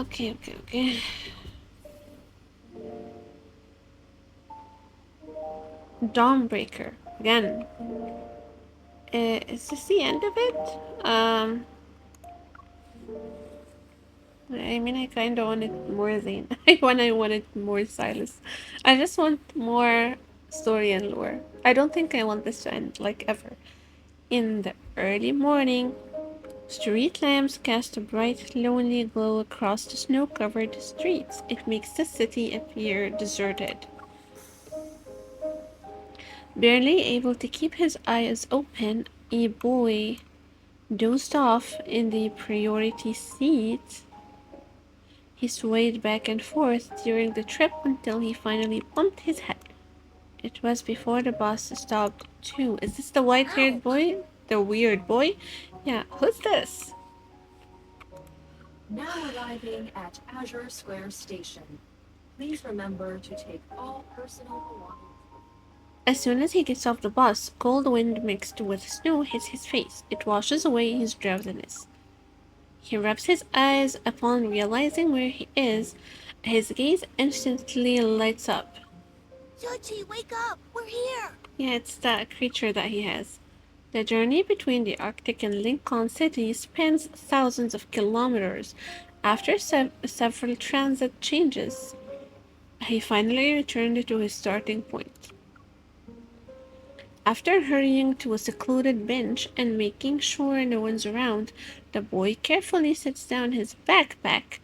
Okay. Dawnbreaker. Again. Is this the end of it? I mean, I kind of wanted more Zayne. I wanted more Silas. I just want more story and lore. I don't think I want this to end, like, ever. In the early morning, street lamps cast a bright, lonely glow across the snow-covered streets. It makes the city appear deserted. Barely able to keep his eyes open, a boy dozed off in the priority seat. He swayed back and forth during the trip until he finally bumped his head. It was before the bus stopped, too. Is this the white-haired boy? The weird boy? Yeah, who's this? Now arriving at Azure Square Station. Please remember to take all personal belongings. As soon as he gets off the bus, cold wind mixed with snow hits his face. It washes away his drowsiness. He rubs his eyes upon realizing where he is. His gaze instantly lights up. Chuchi, wake up! We're here! Yeah, it's that creature that he has. The journey between the Arctic and Lincoln City spans thousands of kilometers. After several transit changes, he finally returned to his starting point. After hurrying to a secluded bench and making sure no one's around, the boy carefully sets down his backpack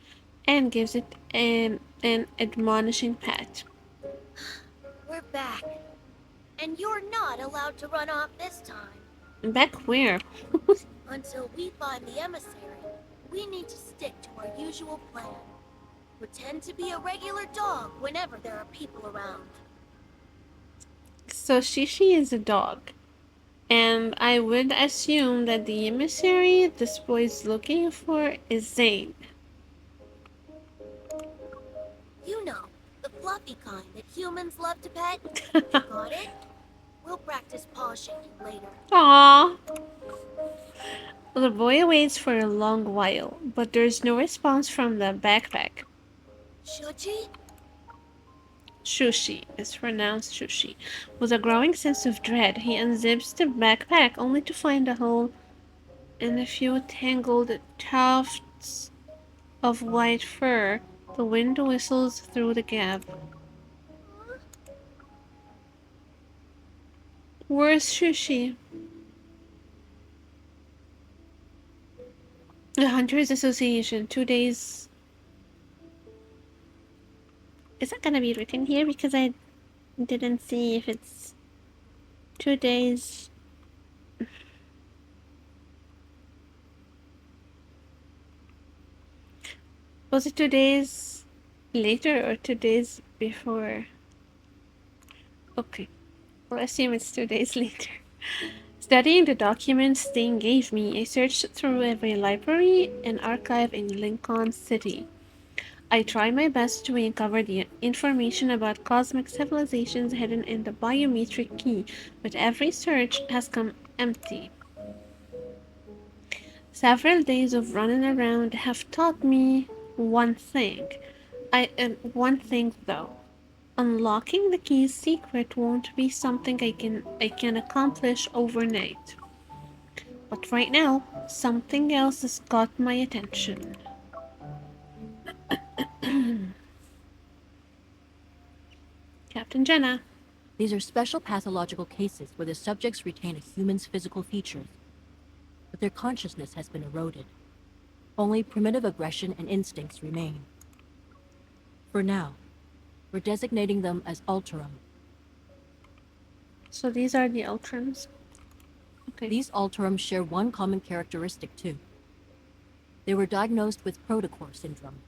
and gives it an admonishing pat. We're back. And you're not allowed to run off this time. Back where? Until we find the emissary, we need to stick to our usual plan. Pretend to be a regular dog whenever there are people around. So Shishi is a dog. And I would assume that the emissary this boy's looking for is Zayne. You know, the fluffy kind that humans love to pet. Got it? We'll practice paw shaking later. Aww. The boy waits for a long while, but there's no response from the backpack. Shushi is pronounced Shushi. With a growing sense of dread, he unzips the backpack only to find a hole and a few tangled tufts of white fur. The wind whistles through the gap. Where's Shushi? The Hunters Association, 2 days. Is that gonna be written here? Because I didn't see if it's 2 days. Was it 2 days later or 2 days before? Okay, we'll assume it's 2 days later. Studying the documents Zayne gave me, I searched through every library and archive in Lincoln City. I try my best to uncover the information about cosmic civilizations hidden in the biometric key, but every search has come empty. Several days of running around have taught me one thing. One thing though. Unlocking the key's secret won't be something I can accomplish overnight. But right now, something else has got my attention. Captain Jenna. These are special pathological cases where the subjects retain a human's physical features, but their consciousness has been eroded. Only primitive aggression and instincts remain. For now, we're designating them as Alterum. So these are the Ultrons. Okay. These Alterum share one common characteristic too. They were diagnosed with protocore syndrome.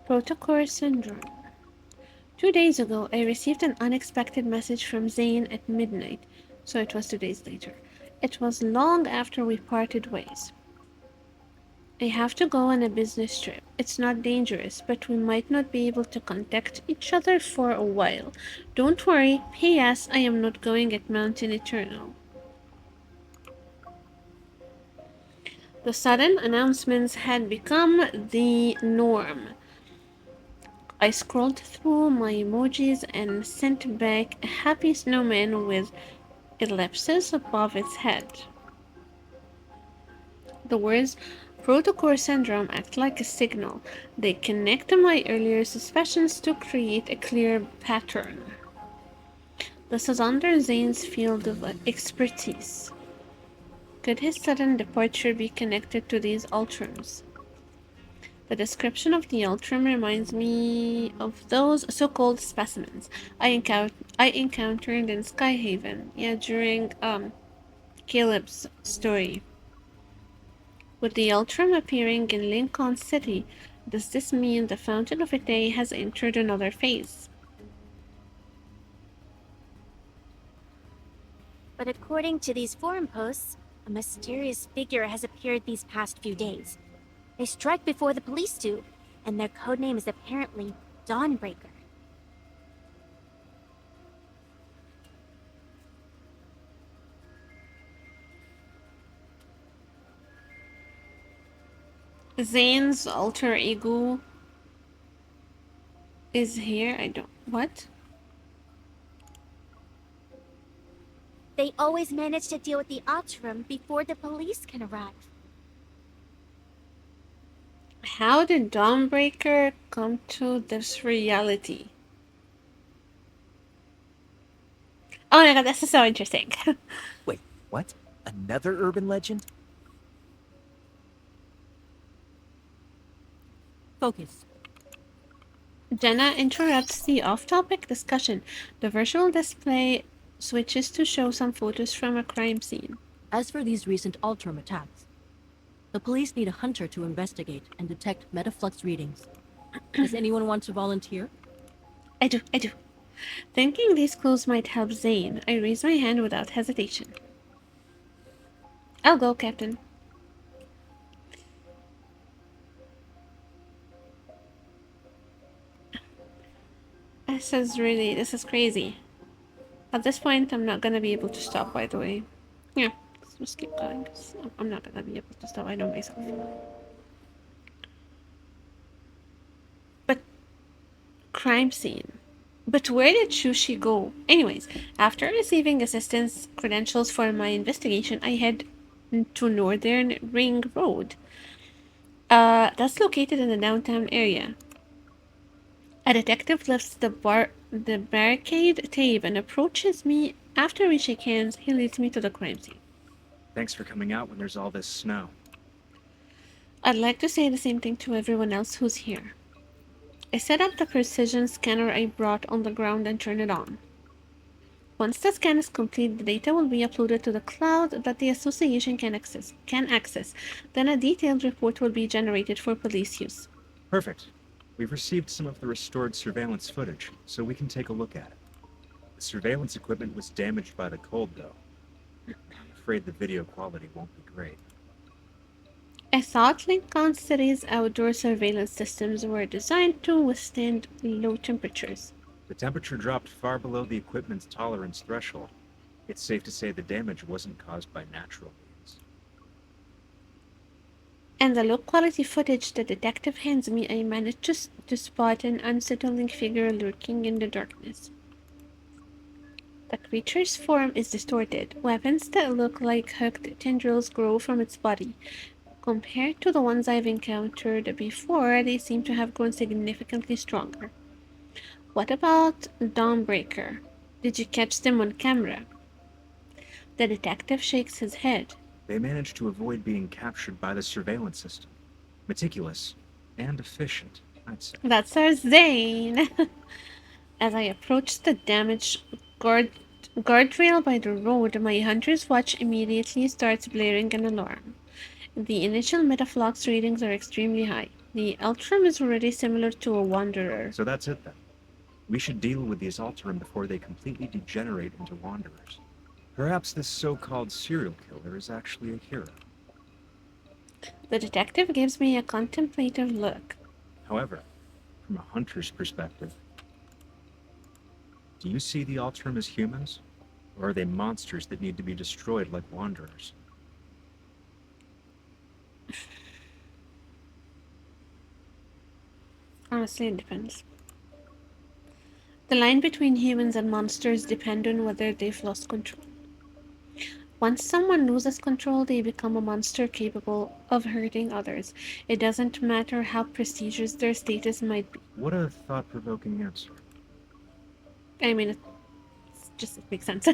Protocore syndrome. 2 days ago, I received an unexpected message from Zayne at midnight, so it was 2 days later. It was long after we parted ways. I have to go on a business trip. It's not dangerous, but we might not be able to contact each other for a while. Don't worry. P.S. I am not going at Mountain Eternal. The sudden announcements had become the norm. I scrolled through my emojis and sent back a happy snowman with ellipses above its head. The words protocol syndrome act like a signal. They connect my earlier suspicions to create a clear pattern. This is under Zayne's field of expertise. Could his sudden departure be connected to these ultrams? The description of the ultram reminds me of those so-called specimens I encountered in Skyhaven, during Caleb's story. With the ultram appearing in Lincoln City, does this mean the Fountain of Itay has entered another phase? But according to these forum posts, a mysterious figure has appeared these past few days. They strike before the police do, and their codename is apparently Dawnbreaker. Zayne's alter ego is here. I don't. What? They always manage to deal with the Ultram before the police can arrive. How did Dawnbreaker come to this reality? Oh my god, this is so interesting. Wait, what? Another urban legend? Focus. Jenna interrupts the off-topic discussion. The virtual display switches to show some photos from a crime scene. As for these recent Ultram attacks, the police need a hunter to investigate and detect metaflux readings. Does anyone want to volunteer? I do. Thinking these clues might help Zayne, I raise my hand without hesitation. I'll go, Captain. This is crazy. At this point, I'm not gonna be able to stop, by the way. Yeah, let's just keep going. I'm not gonna be able to stop, I know myself. But, crime scene. But where did Shushi go? Anyways, after receiving assistance credentials for my investigation, I head to Northern Ring Road. That's located in the downtown area. A detective lifts the barricade tape and approaches me. After we shake hands, he leads me to the crime scene. Thanks for coming out when there's all this snow. I'd like to say the same thing to everyone else who's here. I set up the precision scanner I brought on the ground and turn it on. Once the scan is complete, the data will be uploaded to the cloud that the association can access. Then a detailed report will be generated for police use. Perfect. We've received some of the restored surveillance footage, so we can take a look at it. The surveillance equipment was damaged by the cold, though. I'm afraid the video quality won't be great. I thought Lincoln City's outdoor surveillance systems were designed to withstand low temperatures. The temperature dropped far below the equipment's tolerance threshold. It's safe to say the damage wasn't caused by natural means. And the low-quality footage the detective hands me, I managed to spot an unsettling figure lurking in the darkness. The creature's form is distorted. Weapons that look like hooked tendrils grow from its body. Compared to the ones I've encountered before, they seem to have grown significantly stronger. What about Dawnbreaker? Did you catch them on camera? The detective shakes his head. They managed to avoid being captured by the surveillance system. Meticulous and efficient, I'd say. That's our Zayne! As I approach the damaged guardrail by the road, my hunter's watch immediately starts blaring an alarm. The initial metaflux readings are extremely high. The Ultram is already similar to a Wanderer. So that's it then. We should deal with these Ultram before they completely degenerate into Wanderers. Perhaps this so-called serial killer is actually a hero. The detective gives me a contemplative look. However, from a hunter's perspective, do you see the Ultram as humans? Or are they monsters that need to be destroyed like Wanderers? Honestly, it depends. The line between humans and monsters depend on whether they've lost control. Once someone loses control, they become a monster capable of hurting others. It doesn't matter how prestigious their status might be. What a thought-provoking answer. I mean, it makes sense.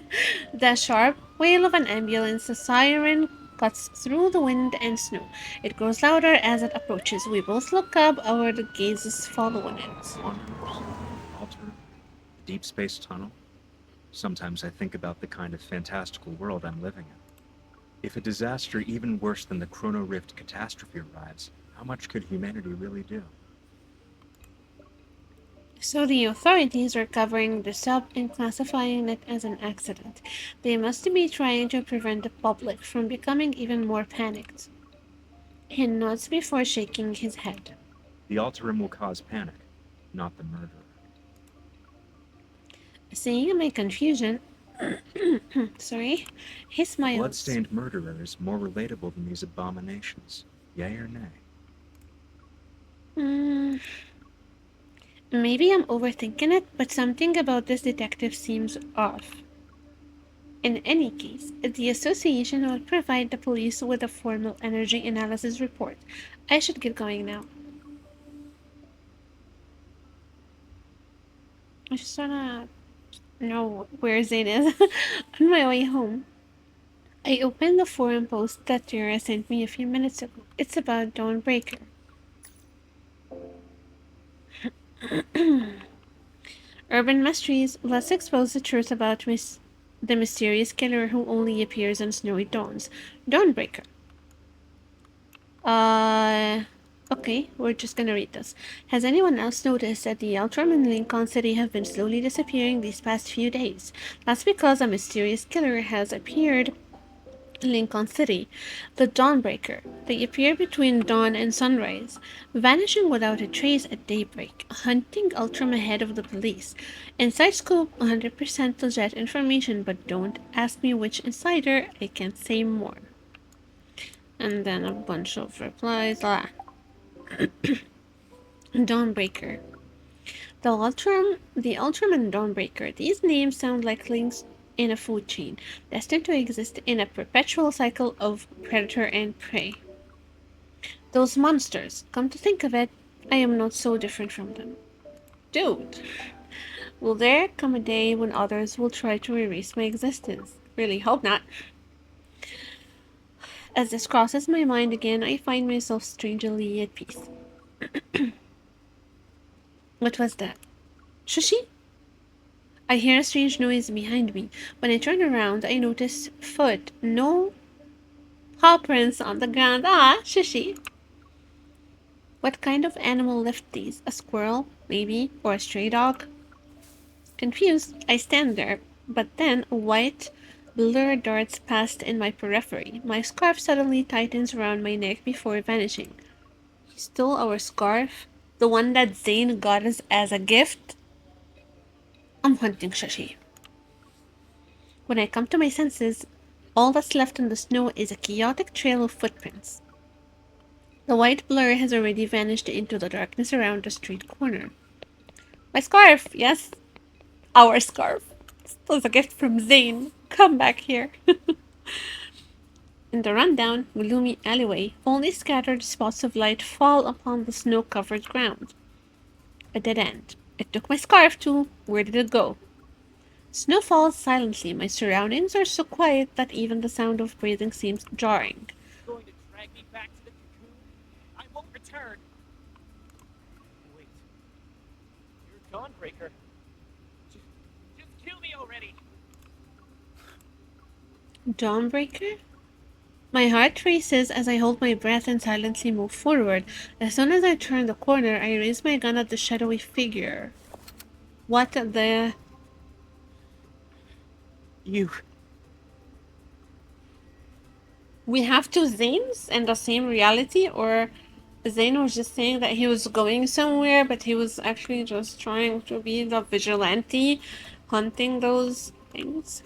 The sharp wail of an ambulance, a siren, cuts through the wind and snow. It grows louder as it approaches. We both look up, our gazes following it. Wanderers, altar, the deep space tunnel. Sometimes I think about the kind of fantastical world I'm living in. If a disaster even worse than the Chrono Rift catastrophe arrives, how much could humanity really do? So the authorities are covering this up and classifying it as an accident. They must be trying to prevent the public from becoming even more panicked. He nods before shaking his head. The Alterum will cause panic, not the murderer. Seeing my confusion, sorry, he A smiles. blood-stained murderer is more relatable than these abominations. Yay or nay? Maybe I'm overthinking it, but something about this detective seems off. In any case, the association will provide the police with a formal energy analysis report. I should get going now. I just wanna know where Zayne is on my way home. I opened the forum post that Tara sent me a few minutes ago. It's about Dawnbreaker. Urban mysteries, let's expose the truth about the mysterious killer who only appears on snowy dawns. Dawnbreaker. Okay, we're just gonna read this. Has anyone else noticed that the Outram and Lincoln City have been slowly disappearing these past few days? That's because a mysterious killer has appeared in Lincoln City, the Dawnbreaker. They appear between dawn and sunrise, vanishing without a trace at daybreak, hunting Ultram ahead of the police. Inside scoop, 100% legit information, but don't ask me which insider, I can't say more. And then a bunch of replies. Dawnbreaker. The Ultram and Dawnbreaker. These names sound like links in a food chain, destined to exist in a perpetual cycle of predator and prey. Those monsters, come to think of it, I am not so different from them. Dude, will there come a day when others will try to erase my existence? Really hope not. As this crosses my mind again, I find myself strangely at peace. What was that? Shushi? I hear a strange noise behind me. When I turn around, I notice foot. No paw prints on the ground. Ah, Shushi. What kind of animal left these? A squirrel, maybe, or a stray dog? Confused, I stand there, but then a white blur darts past in my periphery. My scarf suddenly tightens around my neck before vanishing. He stole our scarf? The one that Zayne got us as a gift? I'm hunting Shashi. When I come to my senses, all that's left in the snow is a chaotic trail of footprints. The white blur has already vanished into the darkness around the street corner. My scarf! Yes, our scarf. It was a gift from Zayne. Come back here. In the rundown, gloomy alleyway, only scattered spots of light fall upon the snow-covered ground. A dead end. It took my scarf too. Where did it go? Snow falls silently. My surroundings are so quiet that even the sound of breathing seems jarring. Going to drag me back to the cocoon? I won't return. Wait. You're Dawnbreaker. Just kill me already. Dawnbreaker? My heart races as I hold my breath and silently move forward. As soon as I turn the corner, I raise my gun at the shadowy figure. What the... You... We have two Zaynes in the same reality, or Zayne was just saying that he was going somewhere, but he was actually just trying to be the vigilante, hunting those things.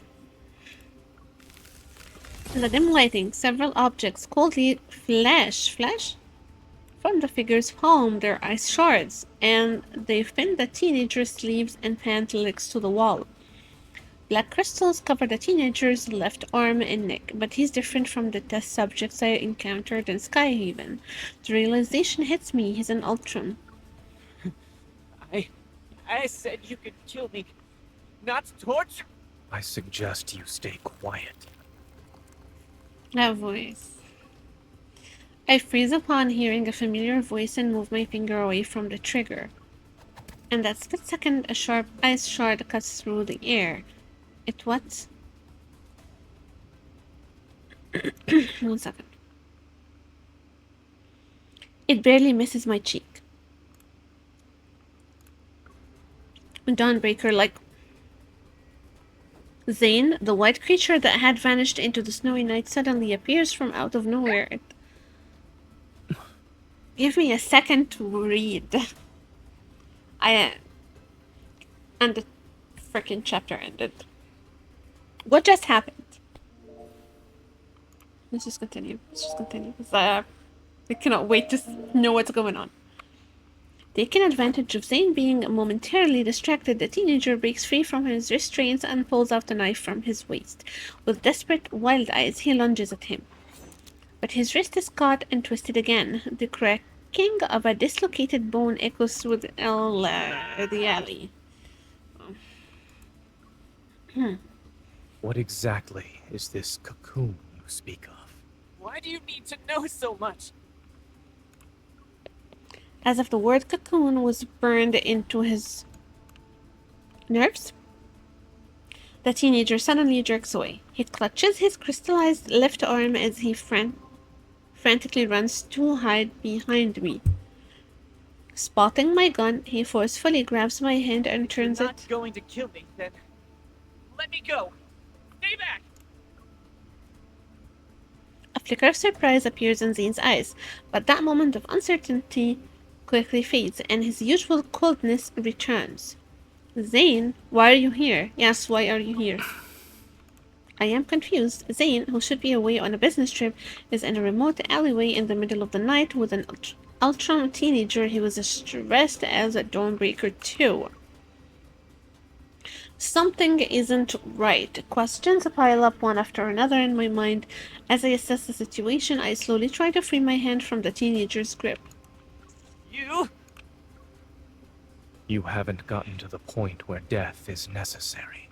In the dim lighting, several objects coldly flash. Flash? From the figure's palm, they're ice shards, and they've pinned the teenager's sleeves and pant legs to the wall. Black crystals cover the teenager's left arm and neck, but he's different from the test subjects I encountered in Skyhaven. The realization hits me, he's an Ultron. I said you could kill me, not torture. I suggest you stay quiet. That voice. I freeze upon hearing a familiar voice and move my finger away from the trigger. And that split second, a sharp ice shard cuts through the air. It what? 1 second. It barely misses my cheek. Dawnbreaker, like Zayne, the white creature that had vanished into the snowy night, suddenly appears from out of nowhere. Give me a second to read. And the freaking chapter ended. What just happened? Let's just continue. Because I cannot wait to know what's going on. Taking advantage of Zayne being momentarily distracted, the teenager breaks free from his restraints and pulls out a knife from his waist. With desperate, wild eyes, he lunges at him. But his wrist is caught and twisted again. The cracking of a dislocated bone echoes through the alley. What exactly is this cocoon you speak of? Why do you need to know so much? As if the word cocoon was burned into his nerves, the teenager suddenly jerks away. He clutches his crystallized left arm as he frantically runs to hide behind me. Spotting my gun, he forcefully grabs my hand and turns You're it. not going to kill me, then let me go. Stay back. A flicker of surprise appears in Zayne's eyes, but that moment of uncertainty quickly fades, and his usual coldness returns. Zayne, why are you here? Yes, why are you here? I am confused. Zayne, who should be away on a business trip, is in a remote alleyway in the middle of the night with an Ultron teenager. He was as stressed as a Dawnbreaker too. Something isn't right. Questions pile up one after another in my mind. As I assess the situation, I slowly try to free my hand from the teenager's grip. You haven't gotten to the point where death is necessary.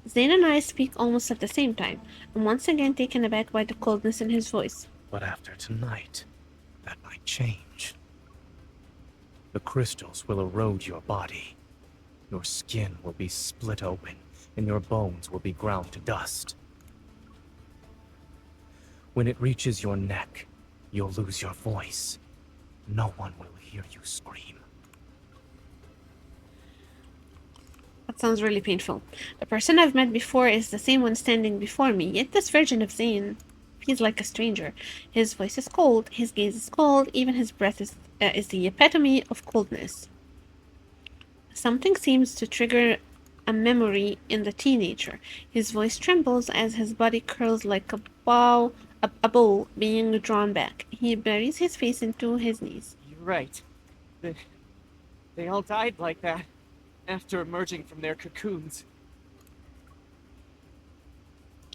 Zayne and I speak almost at the same time. I'm once again taken aback by the coldness in his voice. But after tonight, that might change. The crystals will erode your body. Your skin will be split open, and your bones will be ground to dust. When it reaches your neck, you'll lose your voice. No one will hear you scream. That sounds really painful. The person I've met before is the same one standing before me, yet this version of Zayne feels like a stranger. His voice is cold, his gaze is cold, even his breath is the epitome of coldness. Something seems to trigger a memory in the teenager. His voice trembles as his body curls like a bow being drawn back. He buries his face into his knees. You're right. They all died like that after emerging from their cocoons.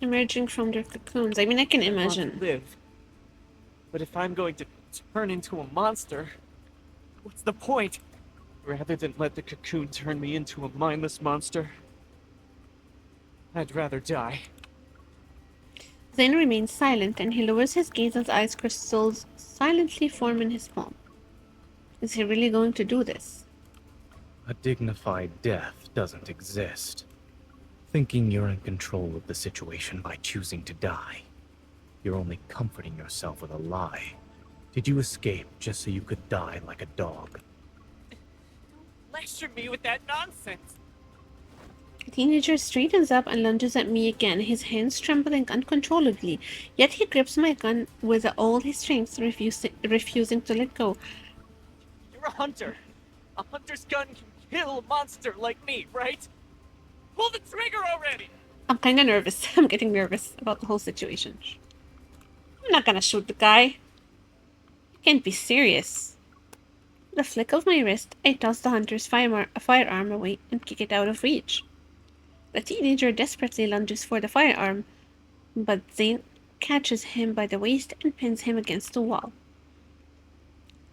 Emerging from their cocoons. I mean, I can I want imagine. to live. But if I'm going to turn into a monster, what's the point? Rather than let the cocoon turn me into a mindless monster, I'd rather die. Zayne remains silent, and he lowers his gaze as ice crystals silently form in his palm. Is he really going to do this? A dignified death doesn't exist. Thinking you're in control of the situation by choosing to die, you're only comforting yourself with a lie. Did you escape just so you could die like a dog? Lecture me with that nonsense! The teenager straightens up and lunges at me again, his hands trembling uncontrollably, yet he grips my gun with all his strength, refusing to let go. You're a hunter. A hunter's gun can kill a monster like me, right? Pull the trigger already! I'm kinda nervous. I'm getting nervous about the whole situation. I'm not gonna shoot the guy. Can't be serious. The flick of my wrist, I toss the hunter's firearm away and kick it out of reach. The teenager desperately lunges for the firearm, but Zayne catches him by the waist and pins him against the wall.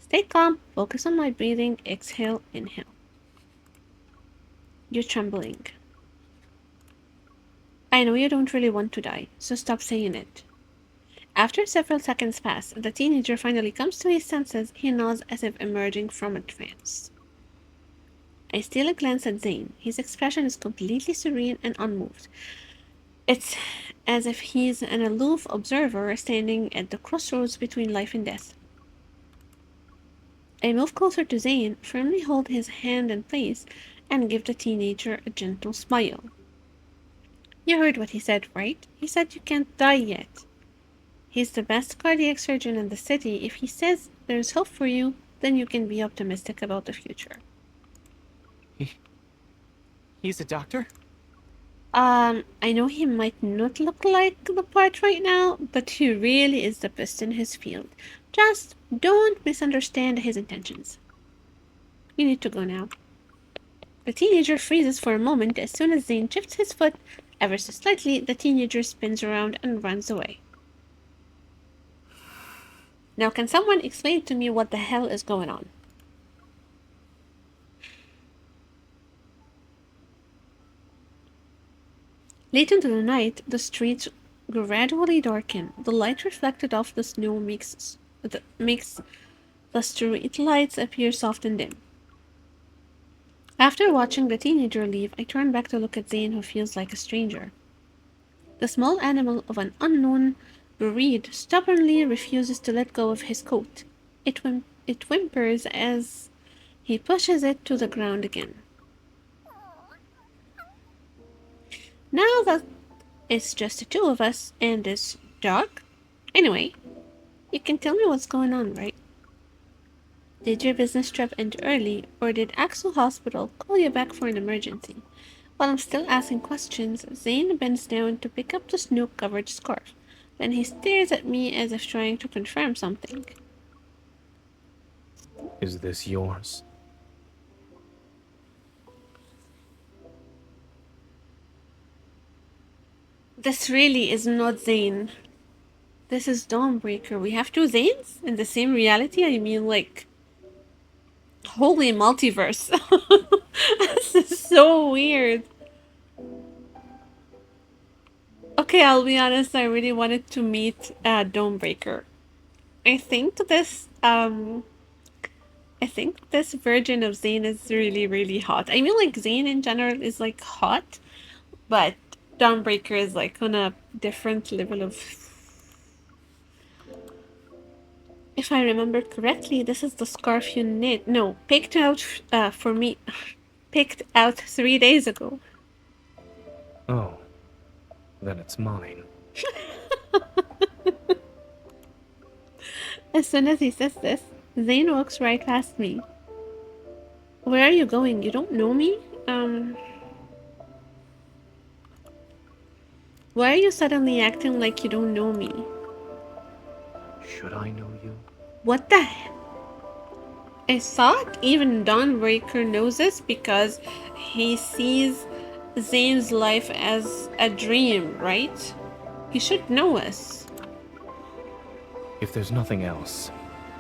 Stay calm, focus on my breathing, exhale, inhale. You're trembling. I know you don't really want to die, so stop saying it. After several seconds pass, the teenager finally comes to his senses. He nods as if emerging from a trance. I steal a glance at Zayne. His expression is completely serene and unmoved. It's as if he's an aloof observer standing at the crossroads between life and death. I move closer to Zayne, firmly hold his hand in place, and give the teenager a gentle smile. You heard what he said, right? He said you can't die yet. He's the best cardiac surgeon in the city. If he says there's hope for you, then you can be optimistic about the future. He's a doctor? I know he might not look like the part right now, but he really is the best in his field. Just don't misunderstand his intentions. You need to go now. The teenager freezes for a moment. As soon as Zayne shifts his foot ever so slightly, the teenager spins around and runs away. Now, can someone explain to me what the hell is going on? Late into the night, the streets gradually darken. The light reflected off the snow makes the street lights appear soft and dim. After watching the teenager leave, I turn back to look at Zayne, who feels like a stranger. The small animal of an unknown breed stubbornly refuses to let go of his coat. It whimpers as he pushes it to the ground again. Now that it's just the two of us and this dog, anyway, you can tell me what's going on, right? Did your business trip end early, or did Axel Hospital call you back for an emergency? While I'm still asking questions, Zayne bends down to pick up the snow-covered scarf. Then he stares at me as if trying to confirm something. Is this yours? This really is not Zayne. This is Dawnbreaker. We have two Zaynes in the same reality? I mean, like... Holy multiverse. This is so weird. Okay, I'll be honest, I really wanted to meet Dawnbreaker. I think this version of Zayne is really, really hot. I mean, like, Zayne in general is, like, hot, but Dawnbreaker is, like, on a different level of... If I remember correctly, this is the scarf you knit. No, picked out for me... picked out 3 days ago. Oh, then it's mine. As soon as he says this, Zayne walks right past me. Where are you going? You don't know me? Why are you suddenly acting like you don't know me? Should I know you? What the heck? I thought even Dawnbreaker knows this because he sees Zayne's life as a dream, right? He should know us. If there's nothing else,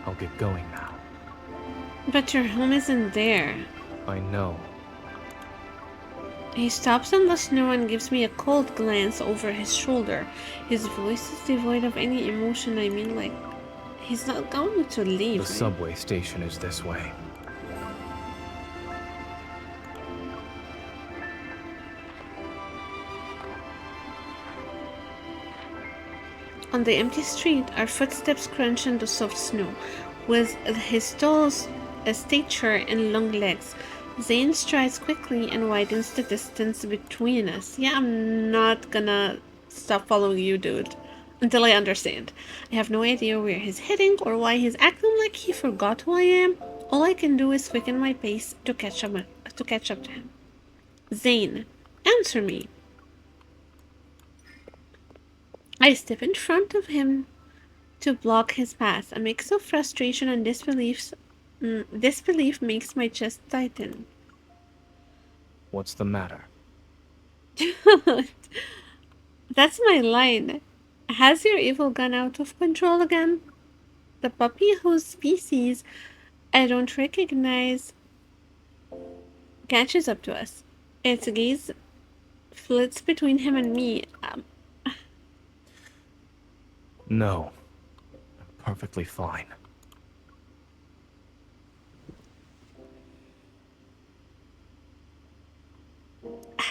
I'll get going now. But your home isn't there. I know. He stops in the snow and gives me a cold glance over his shoulder. His voice is devoid of any emotion. I mean, like, he's not going to leave. The subway station is this way. On the empty street, our footsteps crunch in the soft snow. With his tall stature and long legs, Zayne strides quickly and widens the distance between us. Yeah, I'm not gonna stop following you, dude, until I understand. I have no idea where he's heading or why he's acting like he forgot who I am. All I can do is quicken my pace to catch up to him. Zayne, answer me. I step in front of him to block his path. A mix of frustration and disbelief makes my chest tighten. What's the matter? That's my line. Has your evil gone out of control again? The puppy whose species I don't recognize catches up to us. Its gaze flits between him and me. No. I'm perfectly fine.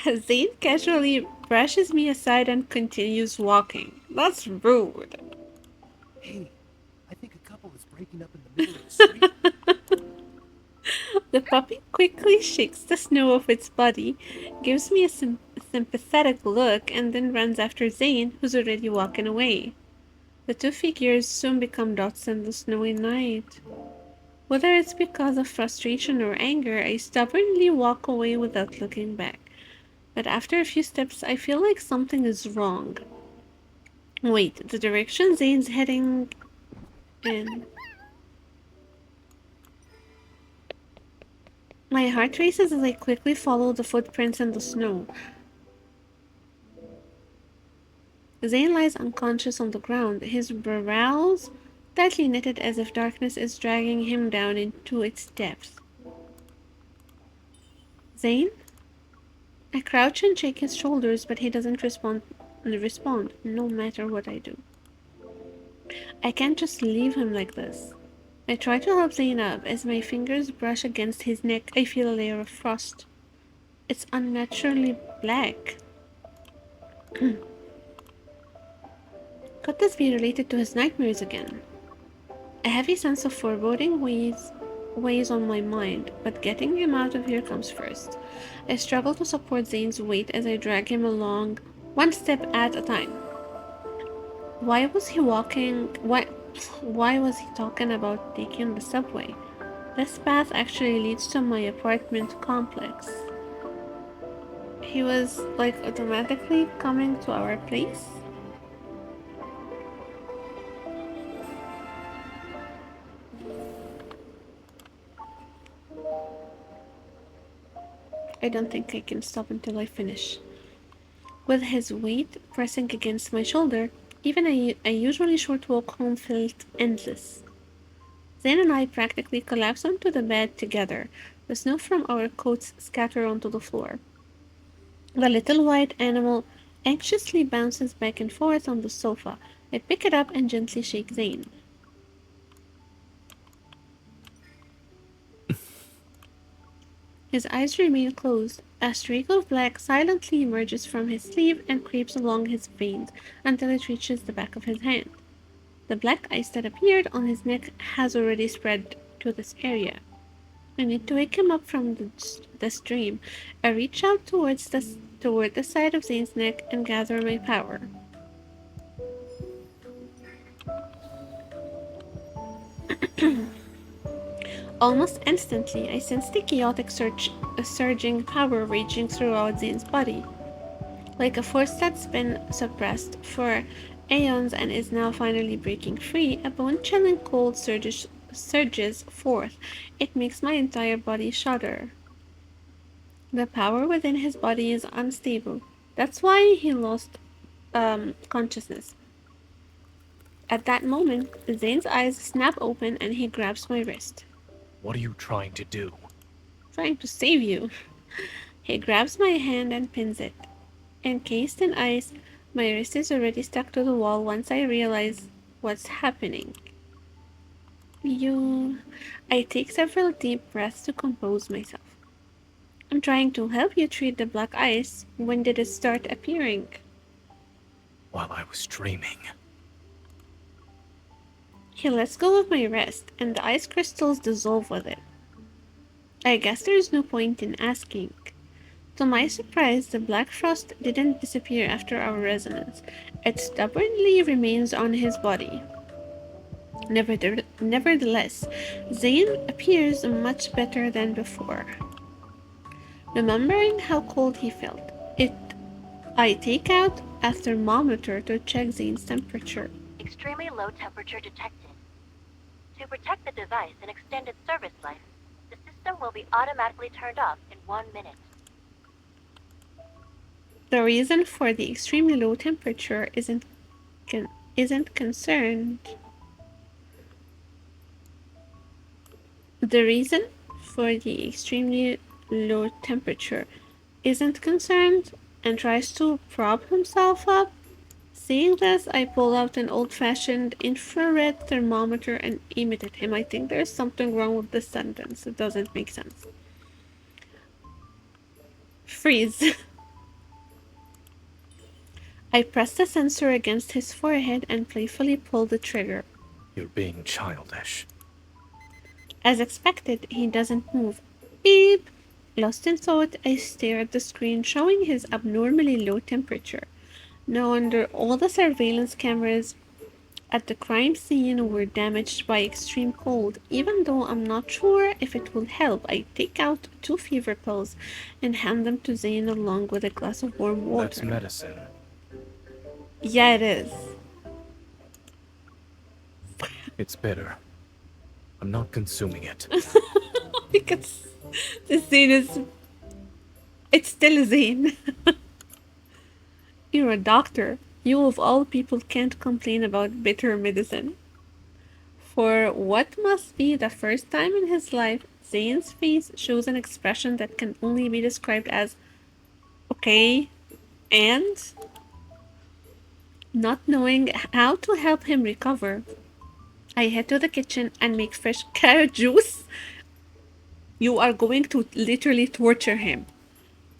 Zayne casually brushes me aside and continues walking. That's rude. Hey, I think a couple is breaking up in the middle of the street. The puppy quickly shakes the snow off its body, gives me a sympathetic look, and then runs after Zayne, who's already walking away. The two figures soon become dots in the snowy night. Whether it's because of frustration or anger, I stubbornly walk away without looking back. But after a few steps, I feel like something is wrong. Wait, the direction Zayne's heading in. My heart races as I quickly follow the footprints in the snow. Zayne lies unconscious on the ground, his brows tightly knitted as if darkness is dragging him down into its depths. Zayne? I crouch and shake his shoulders, but he doesn't respond, no matter what I do. I can't just leave him like this. I try to help Zayne up. As my fingers brush against his neck, I feel a layer of frost. It's unnaturally black. Could this be related to his nightmares again? A heavy sense of foreboding weighs on my mind, but getting him out of here comes first. I struggle to support Zayne's weight as I drag him along, one step at a time. Why was he talking about taking the subway? This path actually leads to my apartment complex. He was, like, automatically coming to our place? I don't think I can stop until I finish. With his weight pressing against my shoulder, even a usually short walk home felt endless. Zayne and I practically collapse onto the bed together, the snow from our coats scatter onto the floor. The little white animal anxiously bounces back and forth on the sofa. I pick it up and gently shake Zayne. His eyes remain closed. A streak of black silently emerges from his sleeve and creeps along his veins until it reaches the back of his hand. The black ice that appeared on his neck has already spread to this area. I need to wake him up from this dream. I reach out toward the side of Zayne's neck and gather my power. Almost instantly, I sense the chaotic surging power raging throughout Zayne's body. Like a force that's been suppressed for aeons and is now finally breaking free, a bone-chilling cold surges forth. It makes my entire body shudder. The power within his body is unstable. That's why he lost consciousness. At that moment, Zayne's eyes snap open and he grabs my wrist. What are you trying to do? Trying to save you. He grabs my hand and pins it. Encased in ice, my wrist is already stuck to the wall once I realize what's happening. I take several deep breaths to compose myself. I'm trying to help you treat the black ice. When did it start appearing? While I was dreaming. He lets go of my wrist, and the ice crystals dissolve with it. I guess there's no point in asking. To my surprise, the black frost didn't disappear after our resonance. It stubbornly remains on his body. Nevertheless, Zayne appears much better than before. Remembering how cold he felt, I take out a thermometer to check Zayne's temperature. extremely low temperature detected. To protect the device and extend its service life, the system will be automatically turned off in 1 minute. The reason for the extremely low temperature isn't concerned. The reason for the extremely low temperature isn't concerned and tries to prop himself up. Seeing this, I pull out an old-fashioned infrared thermometer and aim it at him. I think there's something wrong with this sentence. It doesn't make sense. Freeze. I press the sensor against his forehead and playfully pull the trigger. You're being childish. As expected, he doesn't move. Beep! Lost in thought, I stare at the screen showing his abnormally low temperature. No wonder all the surveillance cameras at the crime scene were damaged by extreme cold. Even though I'm not sure if it will help, I take out 2 fever pills and hand them to Zayne along with a glass of warm water. That's medicine. Yeah, it is. It's bitter. I'm not consuming it. Because the scene is... It's still Zayne. You're a doctor. You of all people can't complain about bitter medicine. For what must be the first time in his life, Zayne's face shows an expression that can only be described as okay, and not knowing how to help him recover. I head to the kitchen and make fresh carrot juice. You are going to literally torture him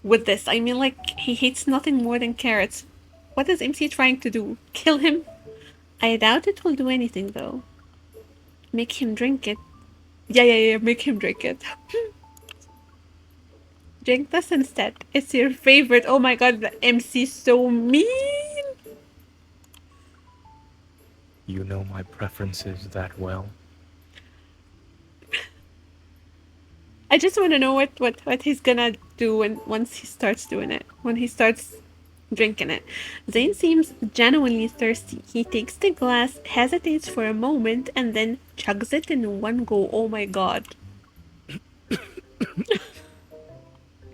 with this. I mean, like, he hates nothing more than carrots. What is MC trying to do? Kill him? I doubt it will do anything, though. Make him drink it. Yeah, make him drink it. Drink this instead. It's your favorite. Oh my god, the MC's so mean. You know my preferences that well? I just want to know what he's gonna do once he starts doing it. When he starts drinking it. Zayne seems genuinely thirsty. He takes the glass, hesitates for a moment, and then chugs it in one go. Oh my god.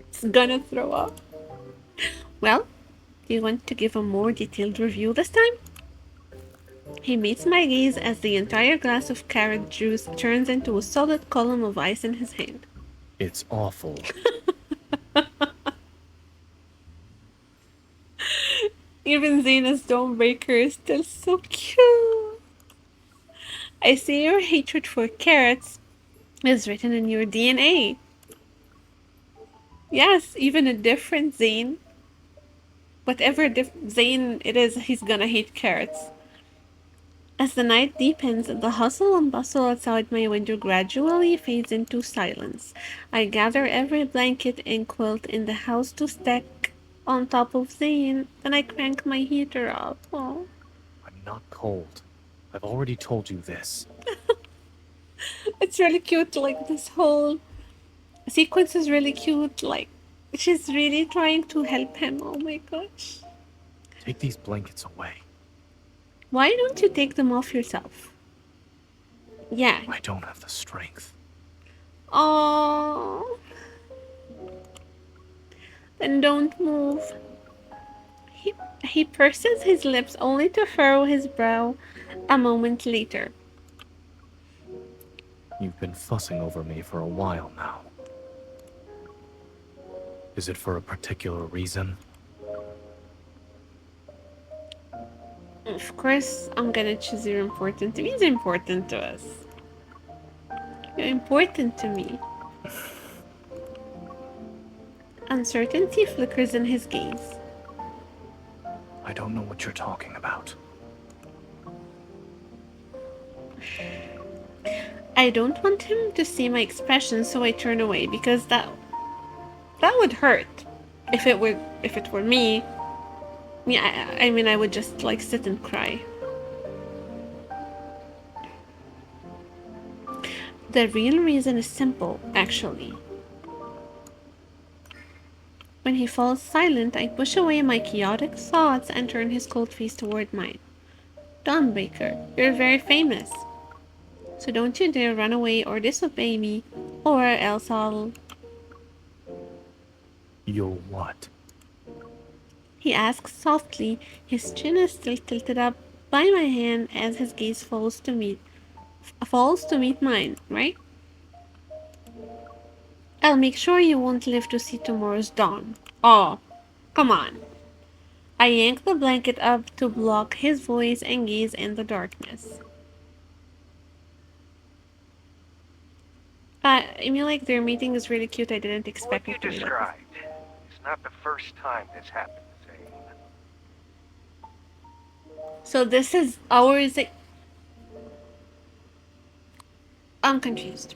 It's gonna throw up. Well, do you want to give a more detailed review this time? He meets my gaze as the entire glass of carrot juice turns into a solid column of ice in his hand. It's awful. Even Zayne's Dawnbreaker is still so cute. I see your hatred for carrots is written in your DNA. Yes, even a different Zayne. Whatever Zayne it is, he's gonna hate carrots. As the night deepens, the hustle and bustle outside my window gradually fades into silence. I gather every blanket and quilt in the house to stack on top of Zayne, then I crank my heater up. Oh. I'm not cold. I've already told you this. It's really cute, like this whole sequence is really cute, like she's really trying to help him. Oh my gosh. Take these blankets away. Why don't you take them off yourself? Yeah. I don't have the strength. Oh. Then don't move. He purses his lips only to furrow his brow a moment later. You've been fussing over me for a while now. Is it for a particular reason? Of course, I'm gonna choose you're important to me. He's important to us. You're important to me. Uncertainty flickers in his gaze. I don't know what you're talking about. I don't want him to see my expression, so I turn away because that would hurt. If it were me, yeah, I mean I would just like sit and cry. The real reason is simple, actually. When he falls silent, I push away my chaotic thoughts and turn his cold face toward mine. Dawnbreaker. You're very famous. So don't you dare run away or disobey me, or else I'll... You'll what? He asks softly, his chin is still tilted up by my hand as his gaze falls to meet mine, right? I'll make sure you won't live to see tomorrow's dawn. Oh, come on. I yank the blanket up to block his voice and gaze in the darkness. I mean, like, their meeting is really cute. I didn't expect What it you to be like this. described is not the first time this happened, Zayne. So this is ours. I'm confused.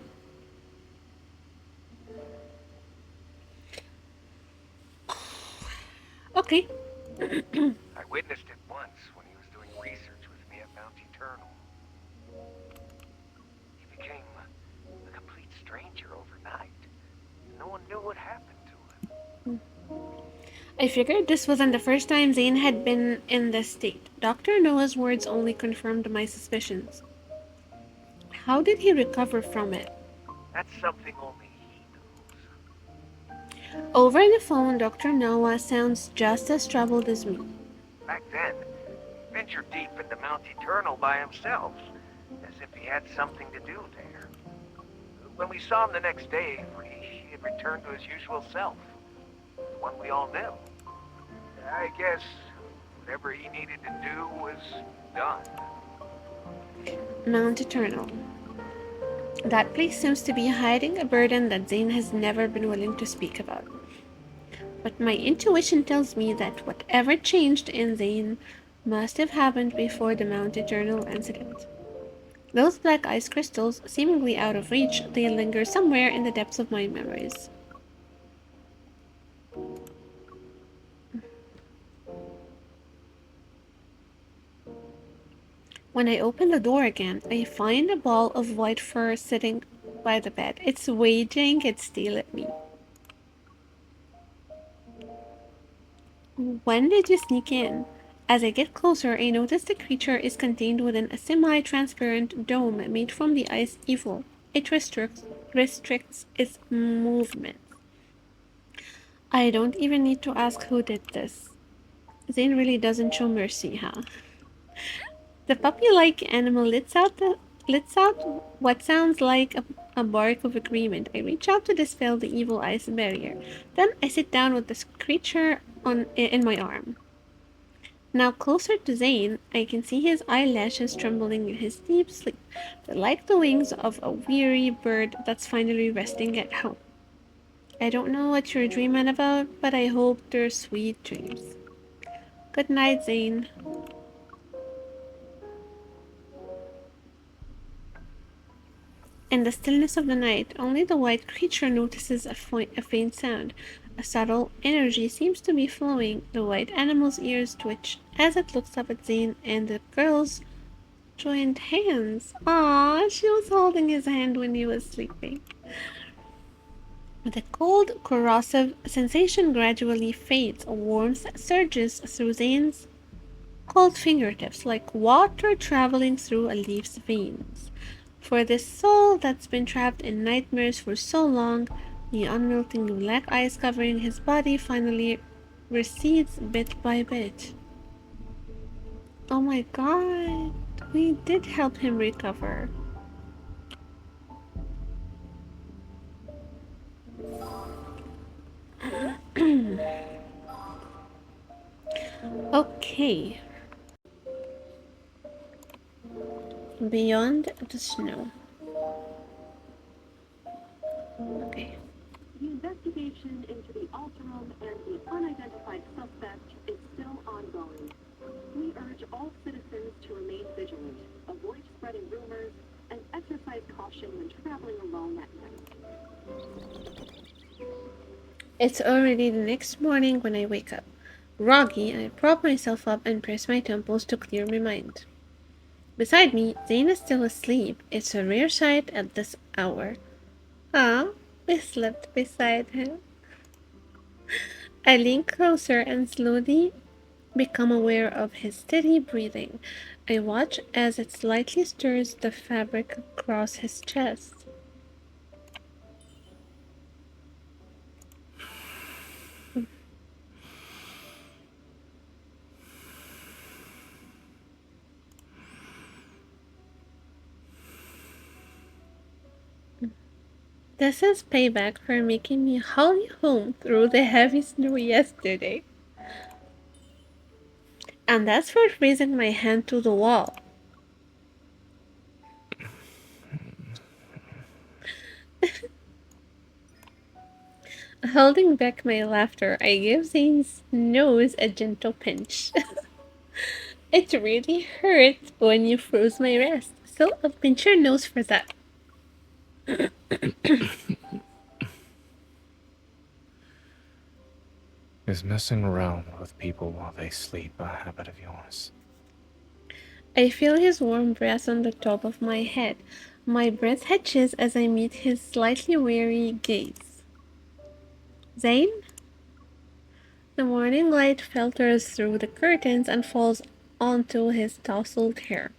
Okay. I witnessed it once when he was doing research with me at Mount Eternal. He became a complete stranger overnight. No one knew what happened to him. I figured this wasn't the first time Zayne had been in this state. Dr. Noah's words only confirmed my suspicions. How did he recover from it? That's something only he knows. Over the phone, Dr. Noah sounds just as troubled as me. Back then, he ventured deep into Mount Eternal by himself, as if he had something to do there. When we saw him the next day, he had returned to his usual self, the one we all knew. I guess whatever he needed to do was done. Mount Eternal. That place seems to be hiding a burden that Zayne has never been willing to speak about. But my intuition tells me that whatever changed in Zayne must have happened before the Mount Eternal incident. Those black ice crystals, seemingly out of reach, they linger somewhere in the depths of my memories. When I open the door again, I find a ball of white fur sitting by the bed. It's waging its steel at me. When did you sneak in? As I get closer, I notice the creature is contained within a semi-transparent dome made from the ice evil. It restricts its movement. I don't even need to ask who did this. Zayne really doesn't show mercy, huh? The puppy-like animal lets out what sounds like a bark of agreement. I reach out to dispel the evil ice barrier. Then I sit down with this creature in my arm. Now closer to Zayne, I can see his eyelashes trembling in his deep sleep. They're like the wings of a weary bird that's finally resting at home. I don't know what you're dreaming about, but I hope they're sweet dreams. Good night, Zayne. In the stillness of the night, only the white creature notices a faint sound. A subtle energy seems to be flowing. The white animal's ears twitch as it looks up at Zayne and the girl's joined hands. Ah, she was holding his hand when he was sleeping. The cold, corrosive sensation gradually fades. A warmth surges through Zayne's cold fingertips like water traveling through a leaf's veins. For this soul that's been trapped in nightmares for so long, the unmelting black ice covering his body finally recedes bit by bit. Oh my god, we did help him recover. Okay. Beyond the snow. Okay. The investigation into the altar room and the unidentified suspect is still ongoing. We urge all citizens to remain vigilant, avoid spreading rumors, and exercise caution when traveling alone at night. It's already the next morning when I wake up. Groggy, I prop myself up and press my temples to clear my mind. Beside me, Zayne is still asleep. It's a rare sight at this hour. Ah, I slept beside him. I lean closer and slowly become aware of his steady breathing. I watch as it slightly stirs the fabric across his chest. This is payback for making me haul you home through the heavy snow yesterday. And that's for raising my hand to the wall. Holding back my laughter, I give Zayne's nose a gentle pinch. It really hurt when you froze my wrist, so I'll pinch your nose for that. Is messing around with people while they sleep a habit of yours? I feel his warm breath on the top of my head. My breath hitches as I meet his slightly weary gaze. Zayne? The morning light filters through the curtains and falls onto his tousled hair.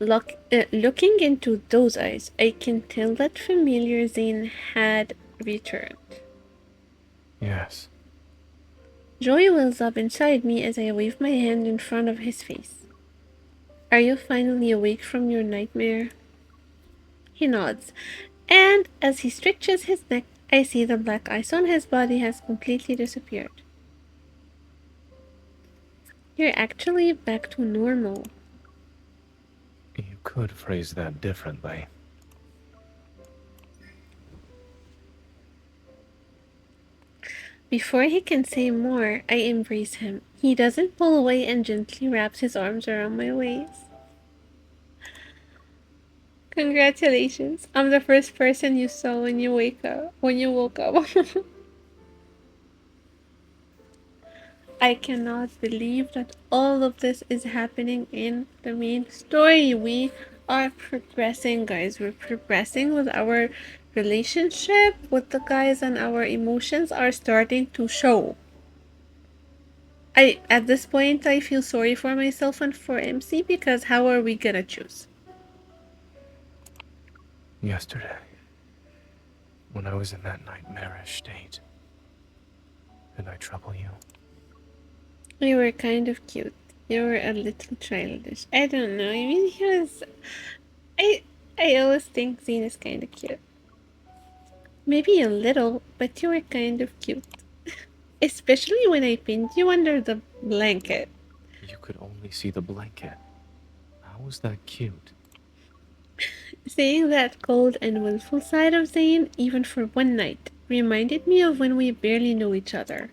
Looking into those eyes, I can tell that familiar Zayne had returned. Yes. Joy wells up inside me as I wave my hand in front of his face. Are you finally awake from your nightmare? He nods, and as he stretches his neck, I see the black ice on his body has completely disappeared. You're actually back to normal. You could phrase that differently. Before he can say more, I embrace him. He doesn't pull away and gently wraps his arms around my waist. Congratulations. I'm the first person you saw when you woke up. I cannot believe that all of this is happening in the main story. We are progressing, guys. We're progressing with our relationship with the guys, and our emotions are starting to show. At this point I feel sorry for myself and for MC, because how are we gonna choose? Yesterday, when I was in that nightmarish state, did I trouble you? You were kind of cute. You were a little childish. I don't know. I mean, he was. I I always think Zayne is kind of cute. Maybe a little, but you were kind of cute. Especially when I pinned you under the blanket. You could only see the blanket. How was that cute? Seeing that cold and willful side of Zayne, even for one night, reminded me of when we barely knew each other.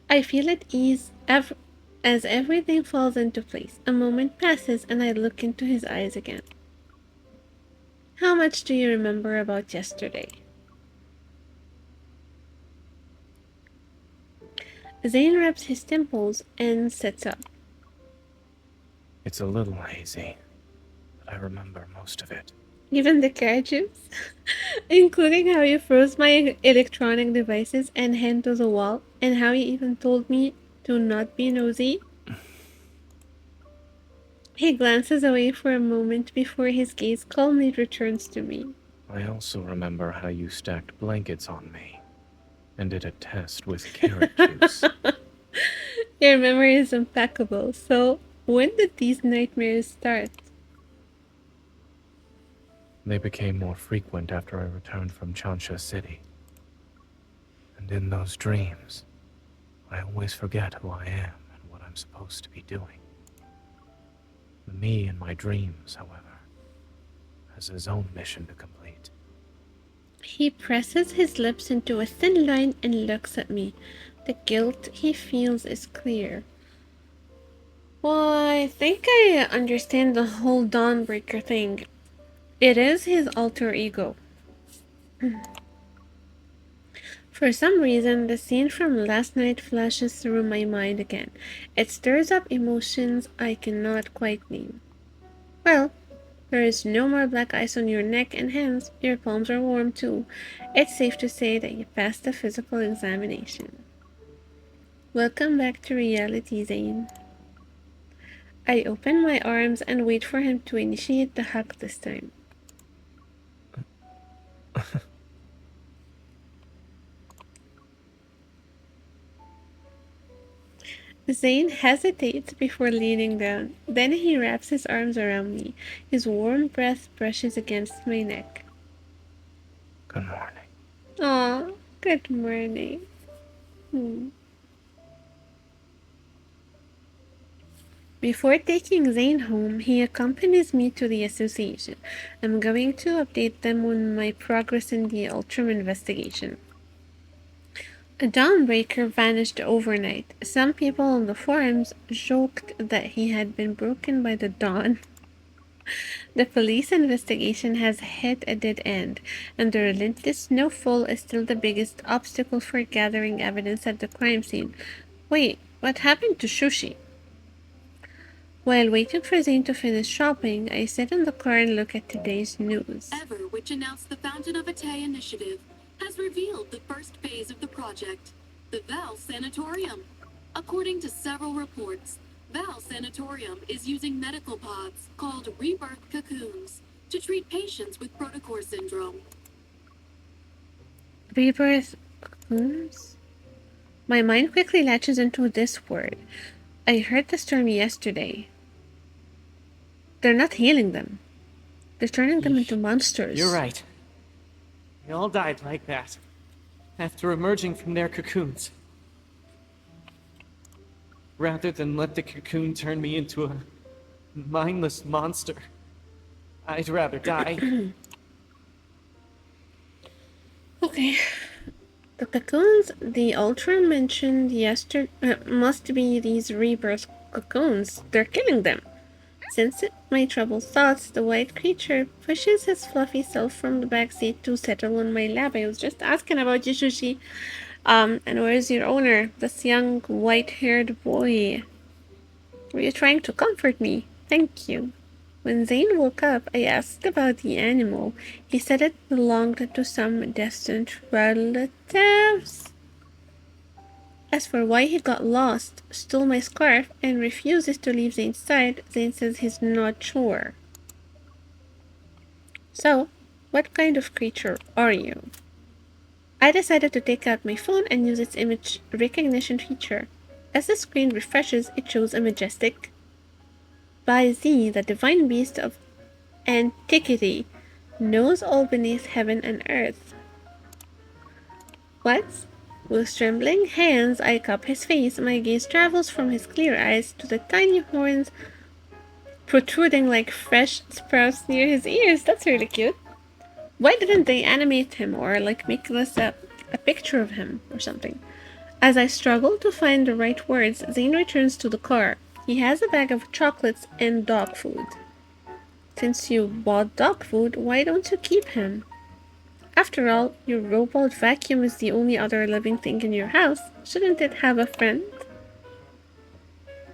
I feel at ease as everything falls into place. A moment passes and I look into his eyes again. How much do you remember about yesterday? Zayne rubs his temples and sits up. It's a little hazy, but I remember most of it. Even the carriages? Including how you froze my electronic devices and hand to the wall, and how you even told me to not be nosy? He glances away for a moment before his gaze calmly returns to me. I also remember how you stacked blankets on me and did a test with carrot juice. Your memory is impeccable, so when did these nightmares start? They became more frequent after I returned from Chansha City. And in those dreams, I always forget who I am and what I'm supposed to be doing. The me in my dreams, however, has his own mission to complete. He presses his lips into a thin line and looks at me. The guilt he feels is clear. Well, I think I understand the whole Dawnbreaker thing. It is his alter ego. For some reason, the scene from last night flashes through my mind again. It stirs up emotions I cannot quite name. Well, there is no more black ice on your neck and hands. Your palms are warm too. It's safe to say that you passed the physical examination. Welcome back to reality, Zayne. I open my arms and wait for him to initiate the hug this time. Zayne hesitates before leaning down. Then he wraps his arms around me. His warm breath brushes against my neck. Good morning. Aw, good morning. Before taking Zayne home, he accompanies me to the association. I'm going to update them on my progress in the Ultram investigation. A Dawnbreaker vanished overnight. Some people on the forums joked that he had been broken by the dawn. The police investigation has hit a dead end, and the relentless snowfall is still the biggest obstacle for gathering evidence at the crime scene. Wait, what happened to Sushi? While waiting for Zayne to finish shopping, I sit in the car and look at today's news. Ever, which announced the Fountain of Hiiii initiative, has revealed the first phase of the project, the Val Sanatorium. According to several reports, Val Sanatorium is using medical pods called Rebirth cocoons to treat patients with protocore syndrome. Rebirth cocoons? My mind quickly latches into this word. I heard this term yesterday. They're not healing them. They're turning them into monsters. You're right. They all died like that, after emerging from their cocoons. Rather than let the cocoon turn me into a mindless monster, I'd rather die. Okay. The cocoons the Ultron mentioned yesterday must be these rebirth cocoons. They're killing them. Since my troubled thoughts, the white creature pushes his fluffy self from the back seat to settle on my lap. I was just asking about you, Sushi. And where's your owner? This young white-haired boy. Were you trying to comfort me? Thank you. When Zayne woke up, I asked about the animal. He said it belonged to some distant relatives. As for why he got lost, stole my scarf, and refuses to leave Zayne's side, Zayne says he's not sure. So, what kind of creature are you? I decided to take out my phone and use its image recognition feature. As the screen refreshes, it shows a majestic by Z, the divine beast of antiquity, knows all beneath heaven and earth. What? With trembling hands, I cup his face. My gaze travels from his clear eyes to the tiny horns protruding like fresh sprouts near his ears. That's really cute. Why didn't they animate him or make this a picture of him or something? As I struggle to find the right words, Zayne returns to the car. He has a bag of chocolates and dog food. Since you bought dog food, why don't you keep him? After all, your robot vacuum is the only other living thing in your house. Shouldn't it have a friend?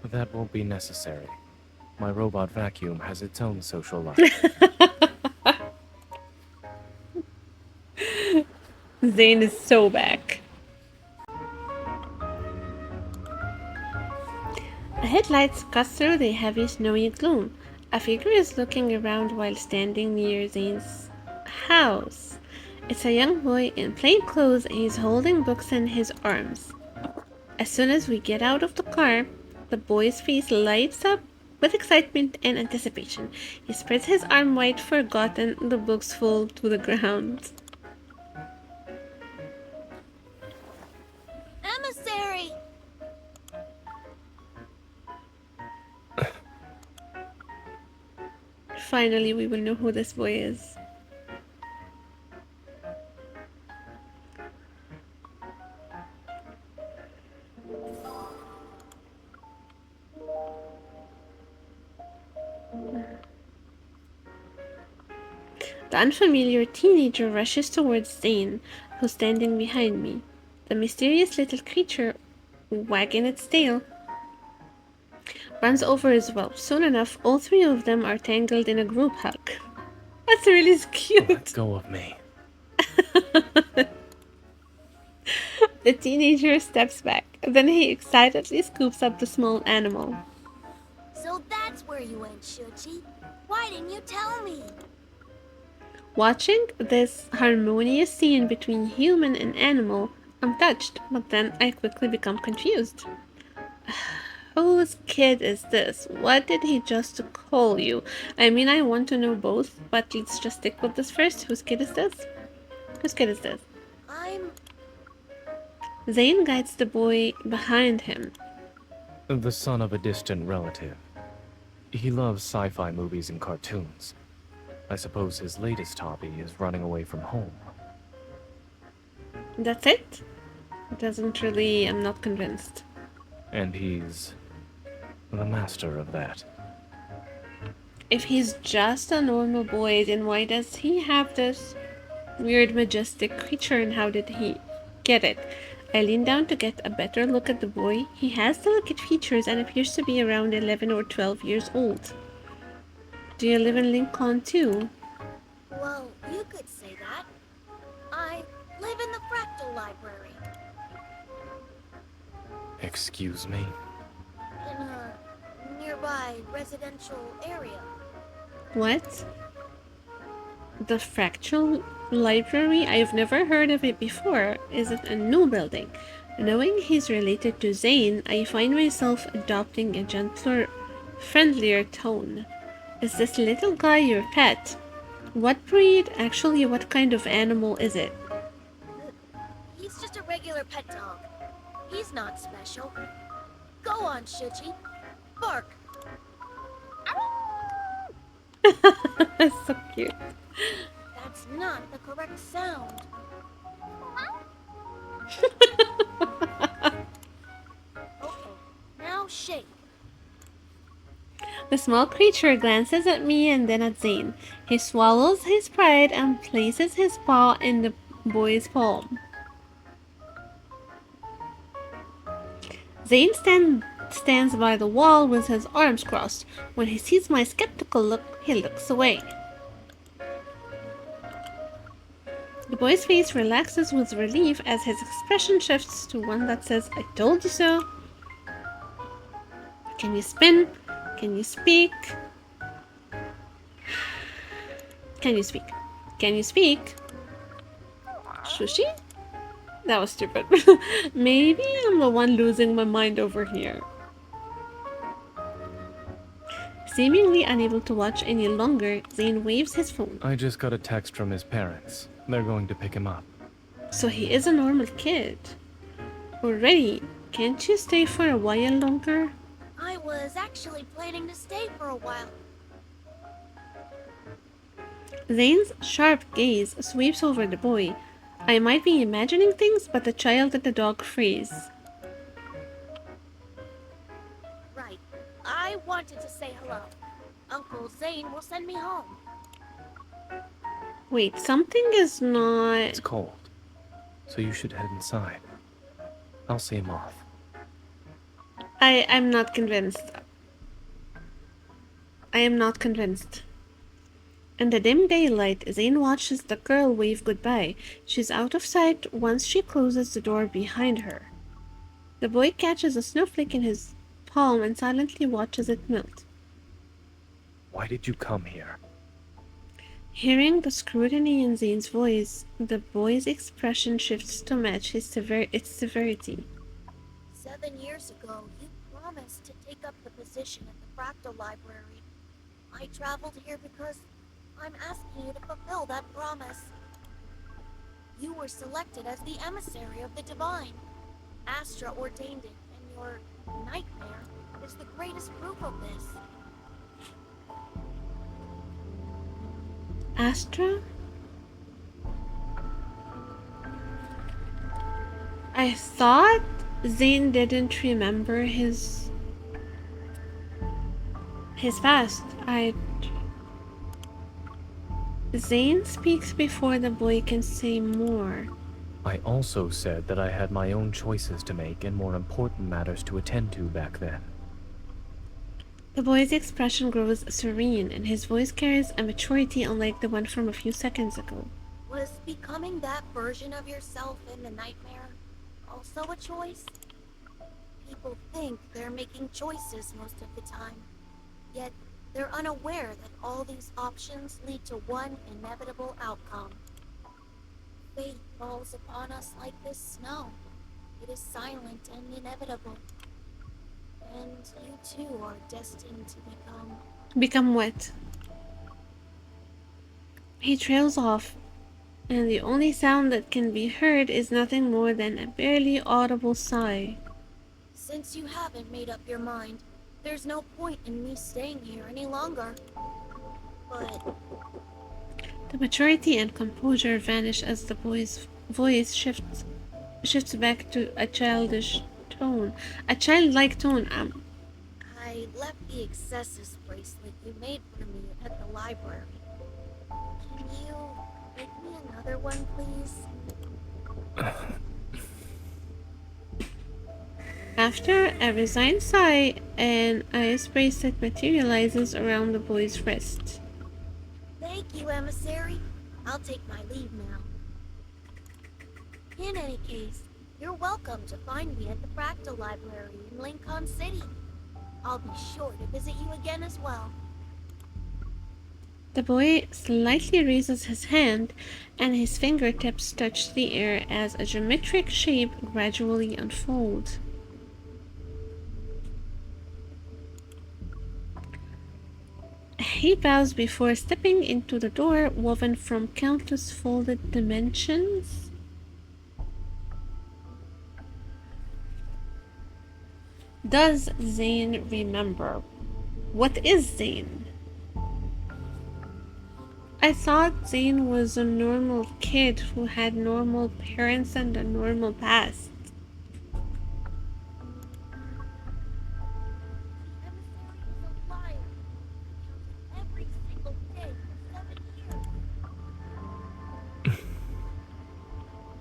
That won't be necessary. My robot vacuum has its own social life. Zayne is so back. The headlights cut through the heavy snowy gloom. A figure is looking around while standing near Zayne's house. It's a young boy in plain clothes and he's holding books in his arms. As soon as we get out of the car, the boy's face lights up with excitement and anticipation. He spreads his arm wide, forgotten the books fall to the ground. Emissary! Finally, we will know who this boy is. The unfamiliar teenager rushes towards Zayne, who's standing behind me. The mysterious little creature, wagging its tail, runs over as well. Soon enough, all three of them are tangled in a group hug. That's really cute. Let go of me. The teenager steps back. Then he excitedly scoops up the small animal. So that's where you went, Shuji. Why didn't you tell me? Watching this harmonious scene between human and animal, I'm touched, but then I quickly become confused. Whose kid is this? What did he just call you? I mean, I want to know both, but let's just stick with this first. Whose kid is this? Whose kid is this? I'm... Zayne guides the boy behind him. The son of a distant relative. He loves sci-fi movies and cartoons. I suppose his latest hobby is running away from home. That's it? Doesn't really... I'm not convinced. And he's the master of that. If he's just a normal boy, then why does he have this weird majestic creature, and how did he get it? I lean down to get a better look at the boy. He has delicate features and appears to be around 11 or 12 years old. Do you live in Lincoln too? Well, you could say that. I live in the Fractal Library. Excuse me? In a nearby residential area. What? The Fractal Library? I've never heard of it before. Is it a new building? Knowing he's related to Zayne, I find myself adopting a gentler, friendlier tone. Is this little guy your pet? What breed? Actually, what kind of animal is it? He's just a regular pet dog. He's not special. Go on, Shuji. Bark. So cute. That's not the correct sound. Okay, now shake. The small creature glances at me and then at Zayne. He swallows his pride and places his paw in the boy's palm. Zayne stands by the wall with his arms crossed. When he sees my skeptical look, he looks away. The boy's face relaxes with relief as his expression shifts to one that says, "I told you so." Can you spin? Can you speak? Can you speak? Can you speak? Shushi? That was stupid. Maybe I'm the one losing my mind over here. Seemingly unable to watch any longer, Zayne waves his phone. I just got a text from his parents. They're going to pick him up. So he is a normal kid. Already, can't you stay for a while longer? I was actually planning to stay for a while. Zayne's sharp gaze sweeps over the boy. I might be imagining things, but the child and the dog freeze. Right. I wanted to say hello. Uncle Zayne will send me home. Wait, something is not... It's cold, so you should head inside. I'll see him off. I'm not convinced. I am not convinced. In the dim daylight, Zayne watches the girl wave goodbye. She's out of sight once she closes the door behind her. The boy catches a snowflake in his palm and silently watches it melt. Why did you come here? Hearing the scrutiny in Zayne's voice, the boy's expression shifts to match its severity. 7 years ago, you promised to take up the position at the Fractal Library. I traveled here because I'm asking you to fulfill that promise. You were selected as the emissary of the Divine. Astra ordained it, and your nightmare is the greatest proof of this. Astra? I thought Zayne didn't remember his past. Zayne speaks before the boy can say more. I also said that I had my own choices to make and more important matters to attend to back then. The boy's expression grows serene, and his voice carries a maturity unlike the one from a few seconds ago. Was becoming that version of yourself in the nightmare also a choice? People think they're making choices most of the time. Yet, they're unaware that all these options lead to one inevitable outcome. Fate falls upon us like this snow. It is silent and inevitable. And you too are destined to become... Become what? He trails off, and the only sound that can be heard is nothing more than a barely audible sigh. Since you haven't made up your mind, there's no point in me staying here any longer. But The maturity and composure vanish as the boy's voice shifts back to a childish tone. A childlike tone. I left the excesses bracelet you made for me at the library. Can you make me another one, please? After a resigned sigh, an ice bracelet materializes around the boy's wrist. Thank you, emissary. I'll take my leave now. In any case, you're welcome to find me at the Fractal Library in Lincoln City. I'll be sure to visit you again as well. The boy slightly raises his hand, and his fingertips touch the air as a geometric shape gradually unfolds. He bows before stepping into the door woven from countless folded dimensions. Does Zayne remember? What is Zayne? I thought Zayne was a normal kid who had normal parents and a normal past.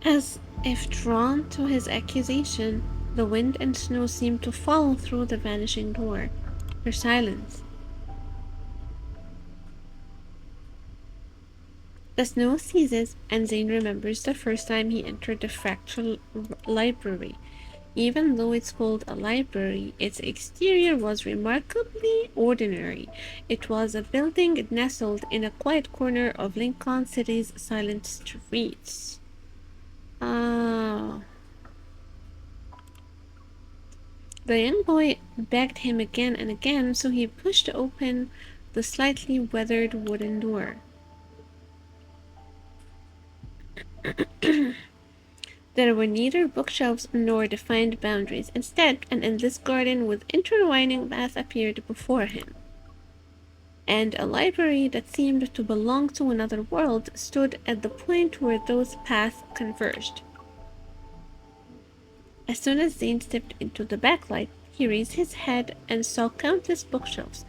As if drawn to his accusation, the wind and snow seemed to follow through the vanishing door. There's silence. The snow ceases, and Zayne remembers the first time he entered the fractal library. Even though it's called a library, its exterior was remarkably ordinary. It was a building nestled in a quiet corner of Lincoln City's silent streets. The young boy begged him again and again, so he pushed open the slightly weathered wooden door. There were neither bookshelves nor defined boundaries. Instead, an endless garden with intertwining paths appeared before him. And a library that seemed to belong to another world stood at the point where those paths converged. As soon as Zayne stepped into the backlight, he raised his head and saw countless bookshelves.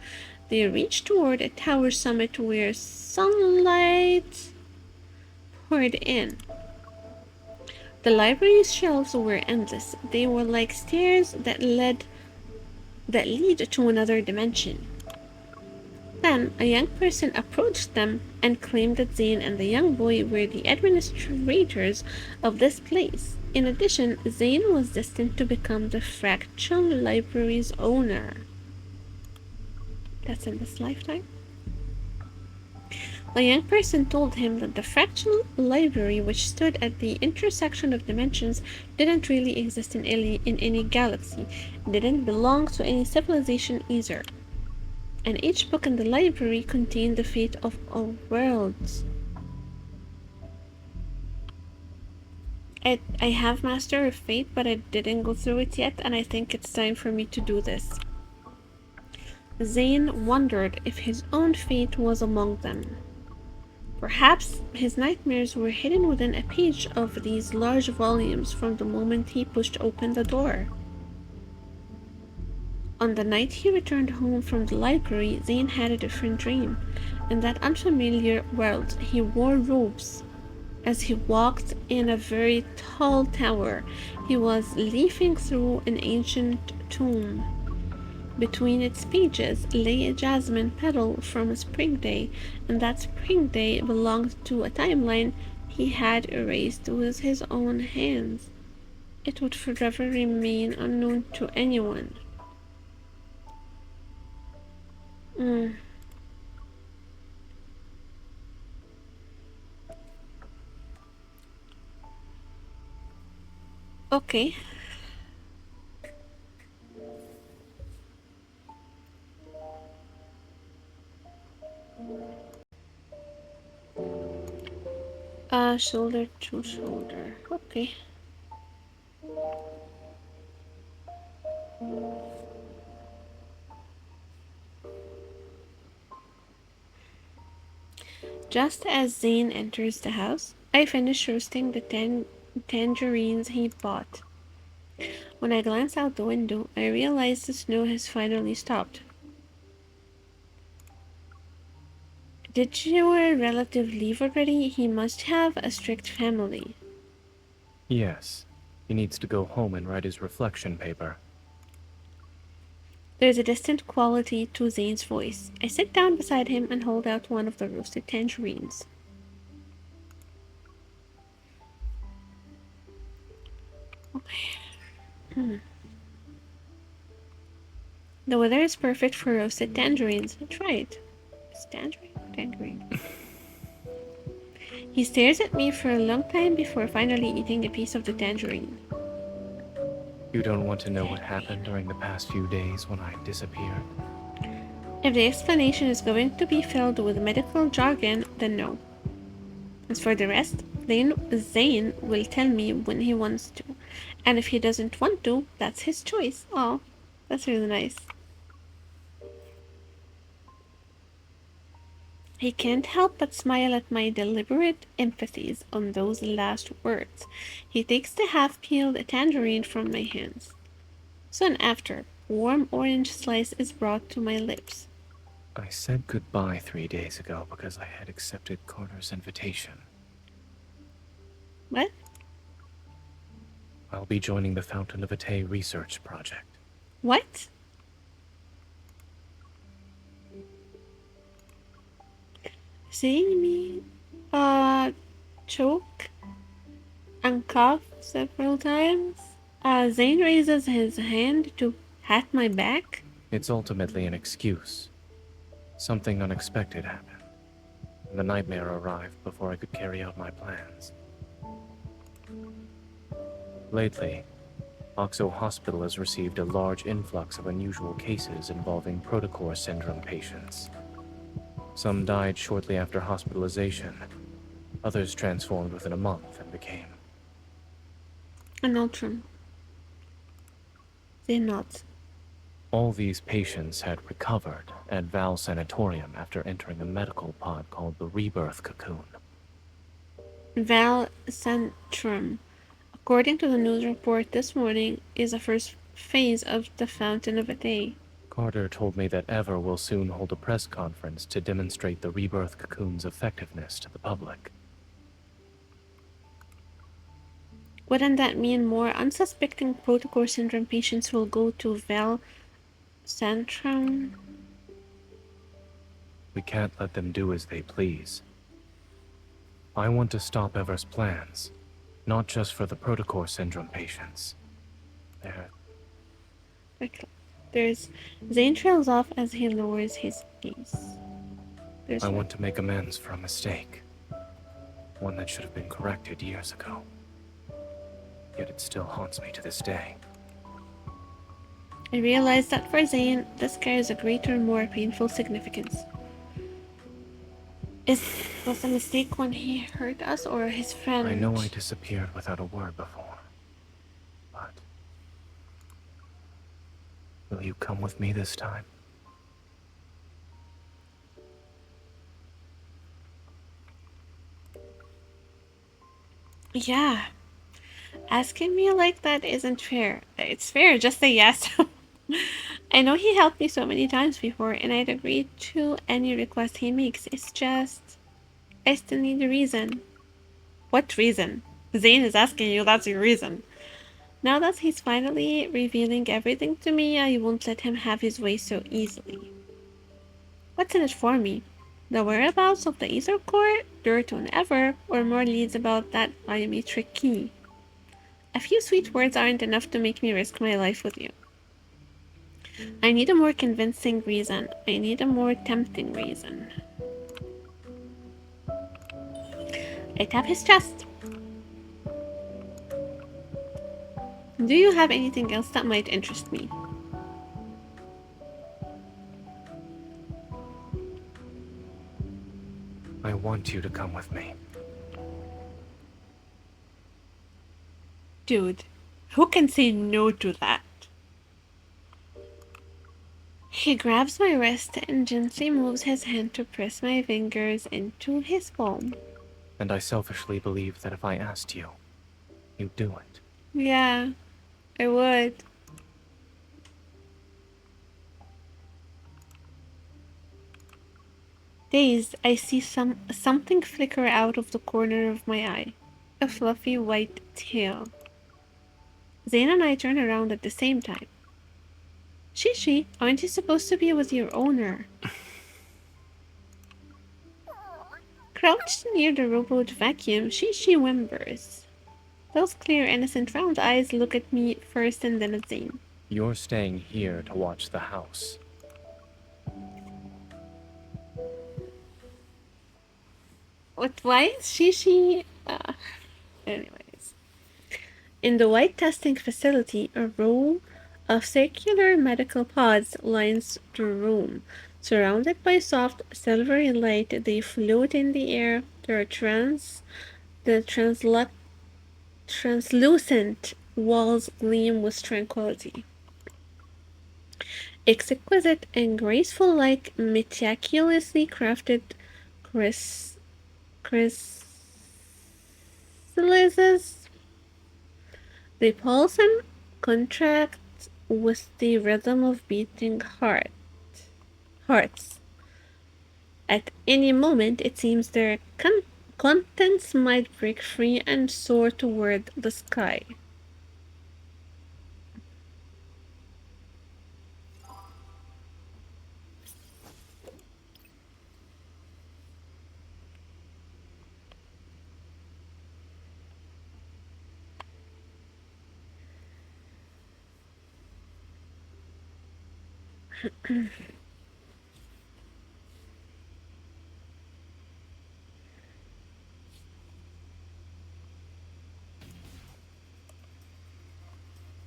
They reached toward a tower summit where sunlight poured in. The library's shelves were endless. They were like stairs that lead to another dimension. Then a young person approached them and claimed that Zayne and the young boy were the administrators of this place. In addition, Zayne was destined to become the Fractal Library's owner. That's in this lifetime? The young person told him that the Fractal Library, which stood at the intersection of dimensions, didn't really exist in any galaxy, didn't belong to any civilization either. And each book in the library contained the fate of all worlds. I have Master of Fate, but I didn't go through it yet, and I think it's time for me to do this. Zayne wondered if his own fate was among them. Perhaps his nightmares were hidden within a page of these large volumes from the moment he pushed open the door. On the night he returned home from the library, Zayne had a different dream. In that unfamiliar world, he wore robes. As he walked in a very tall tower, he was leafing through an ancient tomb. Between its pages lay a jasmine petal from a spring day, and that spring day belonged to a timeline he had erased with his own hands. It would forever remain unknown to anyone. Mm. Okay. Shoulder to shoulder. Okay. Just as Zayne enters the house, I finish roasting the tangerines he bought. When I glance out the window, I realize the snow has finally stopped. Did your relative leave already? He must have a strict family. Yes. He needs to go home and write his reflection paper. There's a distant quality to Zayne's voice. I sit down beside him and hold out one of the roasted tangerines. Okay. The weather is perfect for roasted tangerines. Try it. Is tangerine or tangerine? He stares at me for a long time before finally eating a piece of the tangerine. You don't want to know what happened during the past few days when I disappeared? If the explanation is going to be filled with medical jargon, then no. As for the rest, Zayne will tell me when he wants to. And if he doesn't want to, that's his choice. Oh, that's really nice. He can't help but smile at my deliberate emphasis on those last words. He takes the half-peeled tangerine from my hands. Soon after, warm orange slice is brought to my lips. I said goodbye 3 days ago because I had accepted Carter's invitation. What? I'll be joining the Fountain of Hiiii research project. What? Seeing me, choke and cough several times, Zayne raises his hand to pat my back. It's ultimately an excuse. Something unexpected happened. The nightmare arrived before I could carry out my plans. Lately, Oxo Hospital has received a large influx of unusual cases involving protocore syndrome patients. Some died shortly after hospitalization. Others transformed within a month and became... An Ultron. They're not. All these patients had recovered at Val Sanatorium after entering a medical pod called the Rebirth cocoon. Val Santrum, according to the news report this morning, is the first phase of the Fountain of Hiiii. Carter told me that Ever will soon hold a press conference to demonstrate the Rebirth cocoon's effectiveness to the public. Wouldn't that mean more unsuspecting protocore syndrome patients will go to Val Santrum? We can't let them do as they please. I want to stop Ever's plans, not just for the protocore syndrome patients. There's Zayne trails off as he lowers his gaze. I want to make amends for a mistake. One that should have been corrected years ago. Yet it still haunts me to this day. I realize that for Zayne, this carries a greater, more painful significance. Was the mistake when he hurt us or his friend? I know I disappeared without a word before. But... will you come with me this time? Yeah. Asking me like that isn't fair. It's fair, just say yes. I know he helped me so many times before, and I'd agree to any request he makes. It's just... I still need a reason. What reason? Zayne is asking you, that's your reason. Now that he's finally revealing everything to me, I won't let him have his way so easily. What's in it for me? The whereabouts of the Ether Core, dirt on Ever, or more leads about that biometric key? A few sweet words aren't enough to make me risk my life with you. I need a more convincing reason. I need a more tempting reason. I tap his chest. Do you have anything else that might interest me? I want you to come with me. Dude, who can say no to that? He grabs my wrist and gently moves his hand to press my fingers into his palm. And I selfishly believe that if I asked you, you'd do it. Yeah, I would. Dazed, I see something flicker out of the corner of my eye. A fluffy white tail. Zayne and I turn around at the same time. Shishi, aren't you supposed to be with your owner? Crouched near the robot vacuum, Shishi whimpers. Those clear, innocent round eyes look at me first and then at Zayne. You're staying here to watch the house. Why is Shishi... anyways. In the white testing facility, a row of circular medical pods lines the room. Surrounded by soft, silvery light, they float in the air. The translucent walls gleam with tranquility. Exquisite and graceful, like meticulously crafted chrysalises. They pulse and contract with the rhythm of beating hearts. At any moment, it seems their contents might break free and soar toward the sky.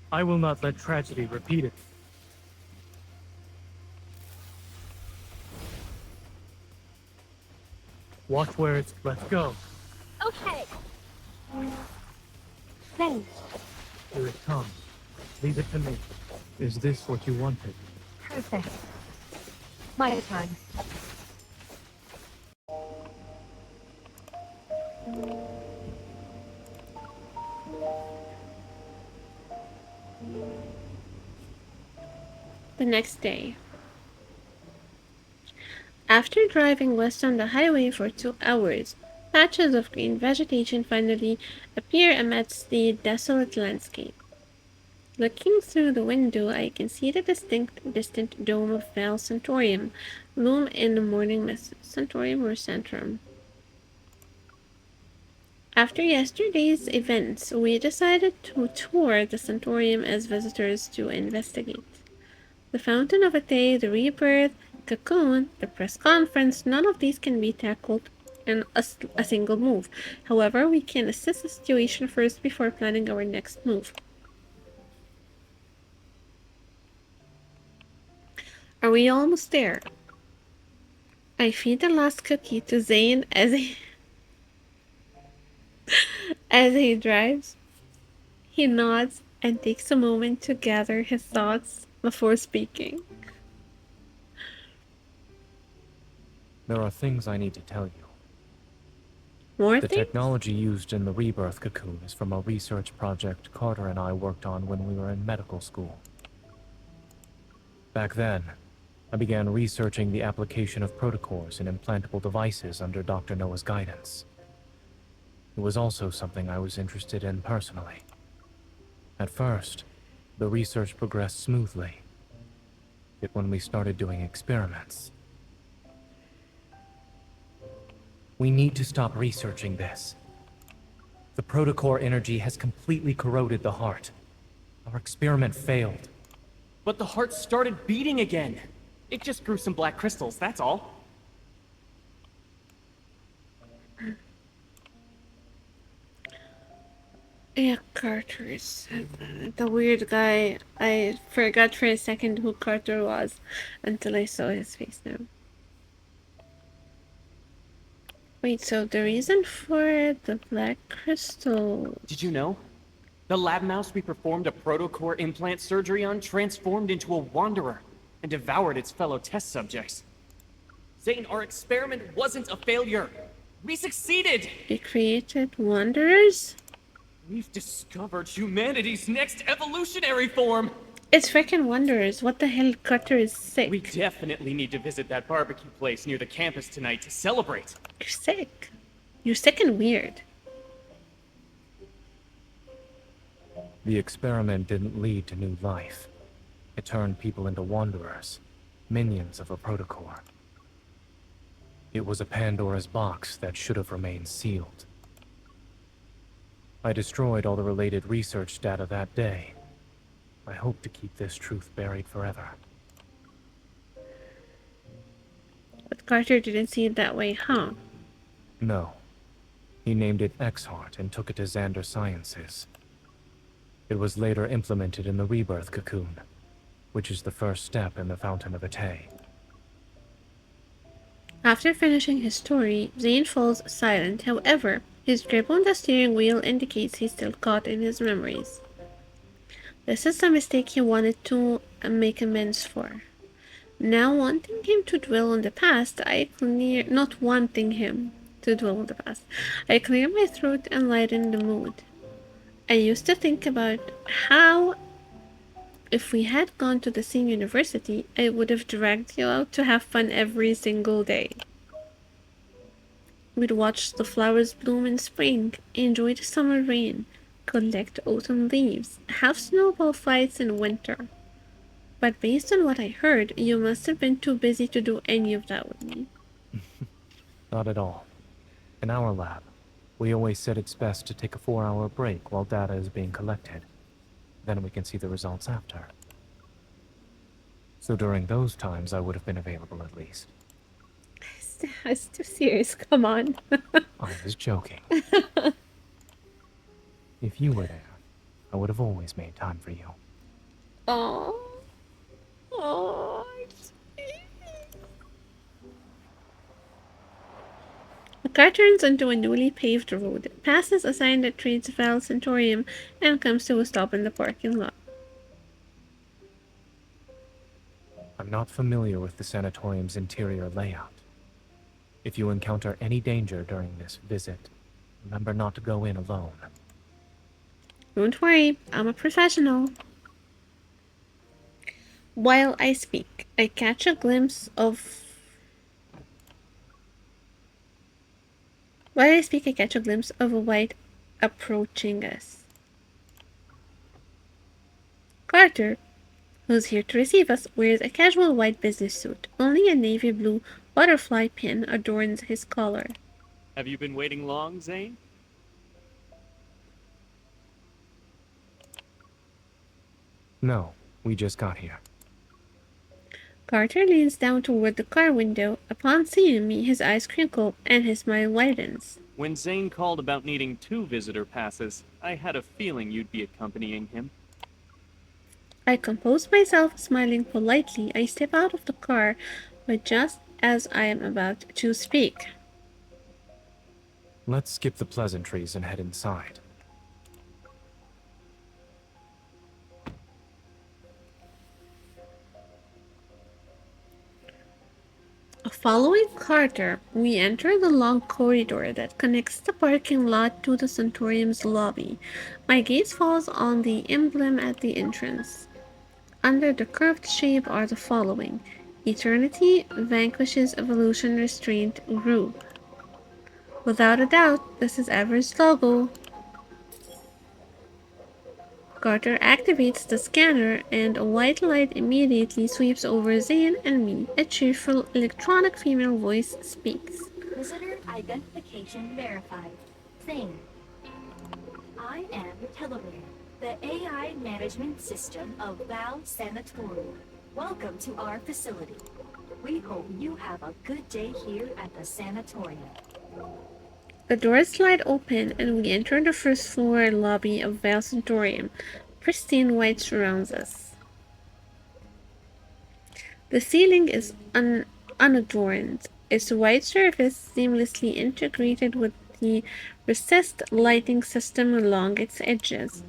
I will not let tragedy repeat it. Watch where it's... Let's go. Okay. Thanks. Here it comes. Leave it to me. Is this what you wanted? Perfect. My time. The next day. After driving west on the highway for 2 hours, patches of green vegetation finally appear amidst the desolate landscape. Looking through the window, I can see the distant dome of Val Santorium loom in the morning mist. Santorium or Centrum? After yesterday's events, we decided to tour the Santorium as visitors to investigate. The Fountain of Atay, the Rebirth, Cocoon, the press conference, none of these can be tackled in a single move. However, we can assess the situation first before planning our next move. Are we almost there? I feed the last cookie to Zayne as he drives. He nods and takes a moment to gather his thoughts before speaking. There are things I need to tell you. More The things? technology used in the Rebirth cocoon is from a research project Carter and I worked on when we were in medical school. Back then, I began researching the application of protocors in implantable devices under Dr. Noah's guidance. It was also something I was interested in personally. At first, the research progressed smoothly. Yet when we started doing experiments... We need to stop researching this. The protocor energy has completely corroded the heart. Our experiment failed. But the heart started beating again. It just grew some black crystals, that's all. Yeah, Carter is the weird guy. I forgot for a second who Carter was until I saw his face now. Wait, so the reason for the black crystal... Did you know? The lab mouse we performed a protocore implant surgery on transformed into a wanderer and devoured its fellow test subjects. Zayne, our experiment wasn't a failure. We succeeded! We created wanderers? We've discovered humanity's next evolutionary form! It's freaking wanderers. What the hell? Carter is sick. We definitely need to visit that barbecue place near the campus tonight to celebrate. You're sick. You're sick and weird. The experiment didn't lead to new life. It turned people into wanderers, minions of a protocore. It was a Pandora's box that should have remained sealed. I destroyed all the related research data that day. I hope to keep this truth buried forever. But Carter didn't see it that way, huh? No. He named it X-Heart and took it to Xander Sciences. It was later implemented in the Rebirth cocoon, which is the first step in the Fountain of Hiiii. After finishing his story, Zayne falls silent. However, his grip on the steering wheel indicates he's still caught in his memories. This is the mistake he wanted to make amends for. Now wanting him to dwell on the past, not wanting him to dwell on the past, I clear my throat and lighten the mood. I used to think about how if we had gone to the same university, I would have dragged you out to have fun every single day. We'd watch the flowers bloom in spring, enjoy the summer rain, collect autumn leaves, have snowball fights in winter. But based on what I heard, you must have been too busy to do any of that with me. Not at all. In our lab, we always said it's best to take a 4-hour break while data is being collected. Then we can see the results after. So during those times, I would have been available at least. It's too serious, come on. I was joking. If you were there, I would have always made time for you. Oh. The car turns onto a newly paved road, passes a sign that reads Val Centurium, and comes to a stop in the parking lot. I'm not familiar with the sanatorium's interior layout. If you encounter any danger during this visit, remember not to go in alone. Don't worry, I'm a professional. While I speak, I catch a glimpse of... While I speak, I catch a glimpse of a white approaching us. Carter, who's here to receive us, wears a casual white business suit. Only a navy blue butterfly pin adorns his collar. Have you been waiting long, Zayne? No, we just got here. Carter leans down toward the car window. Upon seeing me, his eyes crinkle and his smile widens. When Zayne called about needing 2 visitor passes, I had a feeling you'd be accompanying him. I compose myself, smiling politely. I step out of the car, but just as I am about to speak. Let's skip the pleasantries and head inside. Following Carter, we enter the long corridor that connects the parking lot to the Centaurium's lobby. My gaze falls on the emblem at the entrance. Under the curved shape are the following: Eternity vanquishes evolution restraint group. Without a doubt, this is Ever's logo. Carter activates the scanner and a white light immediately sweeps over Zayne and me. A cheerful electronic female voice speaks. Visitor identification verified. Zayne. I am Telegram. The AI management system of Val Sanatorium. Welcome to our facility. We hope you have a good day here at the sanatorium. The doors slide open and we enter the first floor lobby of Val Sanatorium. Pristine white surrounds us. The ceiling is unadorned, its white surface seamlessly integrated with the recessed lighting system along its edges.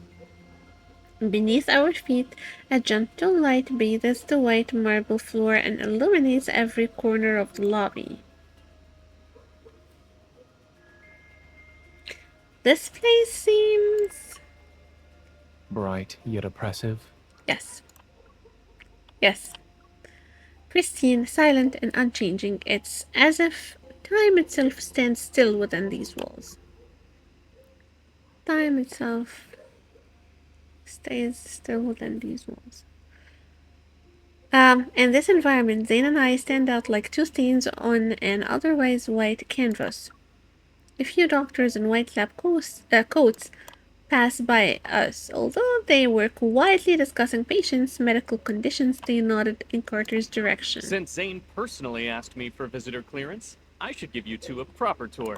Beneath our feet, a gentle light bathes the white marble floor and illuminates every corner of the lobby. This place seems... Bright yet oppressive. Yes. Yes. Pristine, silent, and unchanging. It's as if time itself stands still within these walls. Time itself stays still within these walls. In this environment, Zayne and I stand out like two stains on an otherwise white canvas. A few doctors in white lab coats pass by us. Although they were quietly discussing patients' medical conditions, they nodded in Carter's direction. Since Zayne personally asked me for visitor clearance, I should give you two a proper tour.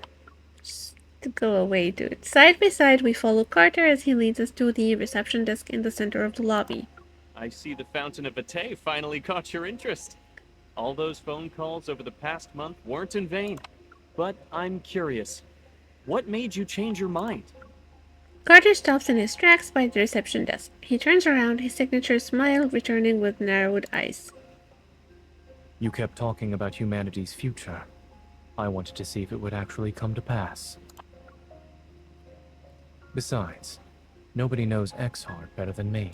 Just go away, dude. Side by side, we follow Carter as he leads us to the reception desk in the center of the lobby. I see the Fountain of Vitae finally caught your interest. All those phone calls over the past month weren't in vain. But I'm curious, what made you change your mind? Carter stops in his tracks by the reception desk. He turns around, his signature smile returning with narrowed eyes. You kept talking about humanity's future. I wanted to see if it would actually come to pass. Besides, nobody knows Exhard better than me.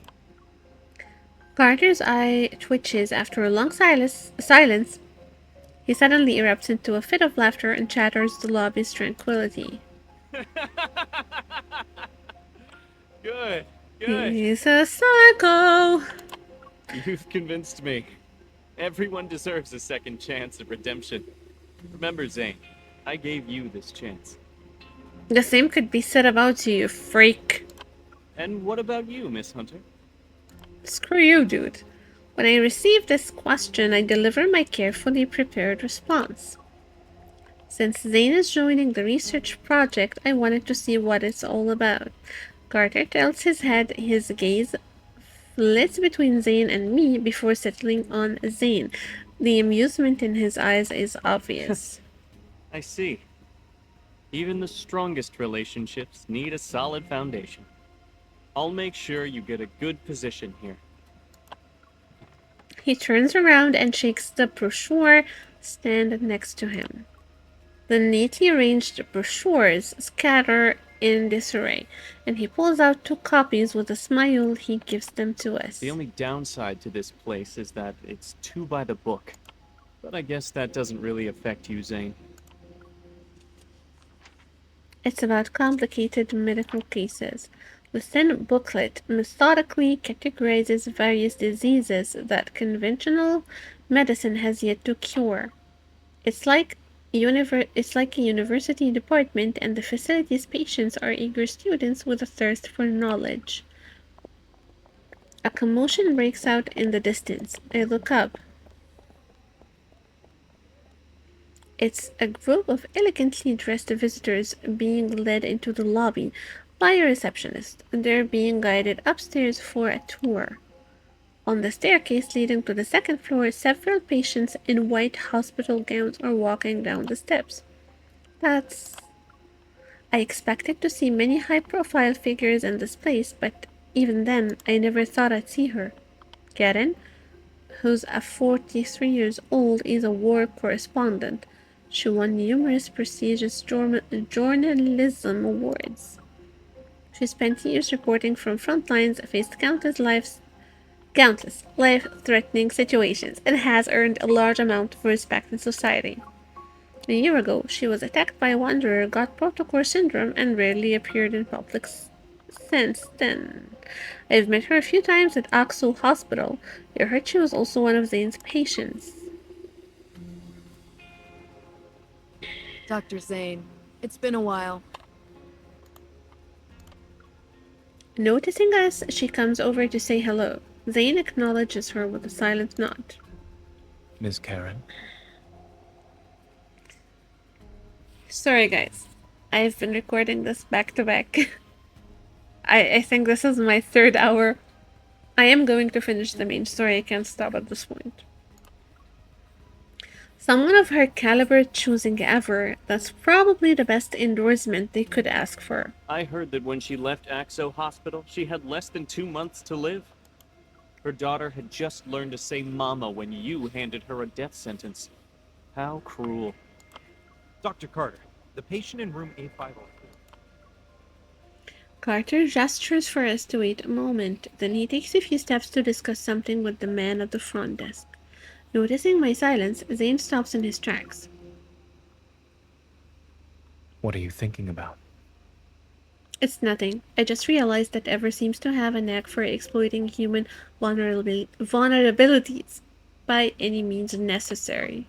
Carter's eye twitches after a long silence. He suddenly erupts into a fit of laughter and shatters the lobby's tranquility. Good. He's a psycho! You've convinced me. Everyone deserves a second chance at redemption. Remember, Zayne, I gave you this chance. The same could be said about you, freak. And what about you, Miss Hunter? Screw you, dude. When I receive this question, I deliver my carefully prepared response. Since Zayne is joining the research project, I wanted to see what it's all about. Carter tilts his head, his gaze flits between Zayne and me before settling on Zayne. The amusement in his eyes is obvious. I see. Even the strongest relationships need a solid foundation. I'll make sure you get a good position here. He turns around and shakes the brochure stand next to him. The neatly arranged brochures scatter in disarray, and he pulls out two copies with a smile. He gives them to us. The only downside to this place is that it's too by the book. But I guess that doesn't really affect you, Zayne. It's about complicated medical cases. The thin booklet methodically categorizes various diseases that conventional medicine has yet to cure. It's like a university department, and the facility's patients are eager students with a thirst for knowledge. A commotion breaks out in the distance. I look up. It's a group of elegantly dressed visitors being led into the lobby by a receptionist. They're being guided upstairs for a tour. On the staircase leading to the second floor, several patients in white hospital gowns are walking down the steps. I expected to see many high-profile figures in this place, but even then, I never thought I'd see her. Karen, who's 43 years old, is a war correspondent. She won numerous prestigious journalism awards. She spent years reporting from front lines, faced countless life-threatening situations, and has earned a large amount of respect in society. A year ago, she was attacked by a wanderer, got protocol syndrome, and rarely appeared in public since then. I've met her a few times at Aksu Hospital. I heard she was also one of Zayne's patients. Dr. Zayne, it's been a while. Noticing us, she comes over to say hello. Zayne acknowledges her with a silent nod. Miss Karen? Sorry guys, I've been recording this back to back. I think this is my 3rd hour. I am going to finish the main story, I can't stop at this point. Someone of her caliber choosing ever, that's probably the best endorsement they could ask for. I heard that when she left Axo Hospital, she had less than 2 months to live. Her daughter had just learned to say mama when you handed her a death sentence. How cruel. Dr. Carter, the patient in room A504. Carter gestures for us to wait a moment, then he takes a few steps to discuss something with the man at the front desk. Noticing my silence, Zayne stops in his tracks. What are you thinking about? It's nothing. I just realized that Ever seems to have a knack for exploiting human vulnerabilities by any means necessary.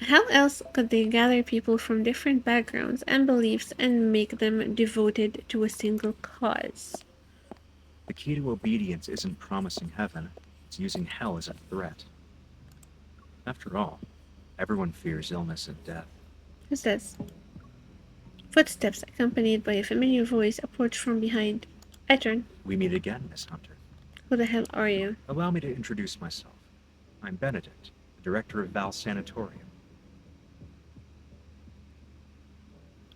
How else could they gather people from different backgrounds and beliefs and make them devoted to a single cause? The key to obedience isn't promising heaven, it's using hell as a threat. After all, everyone fears illness and death. Who's this? Footsteps accompanied by a familiar voice approach from behind. I turn. We meet again, Miss Hunter. Who the hell are you? Allow me to introduce myself. I'm Benedict, the director of Val Sanatorium.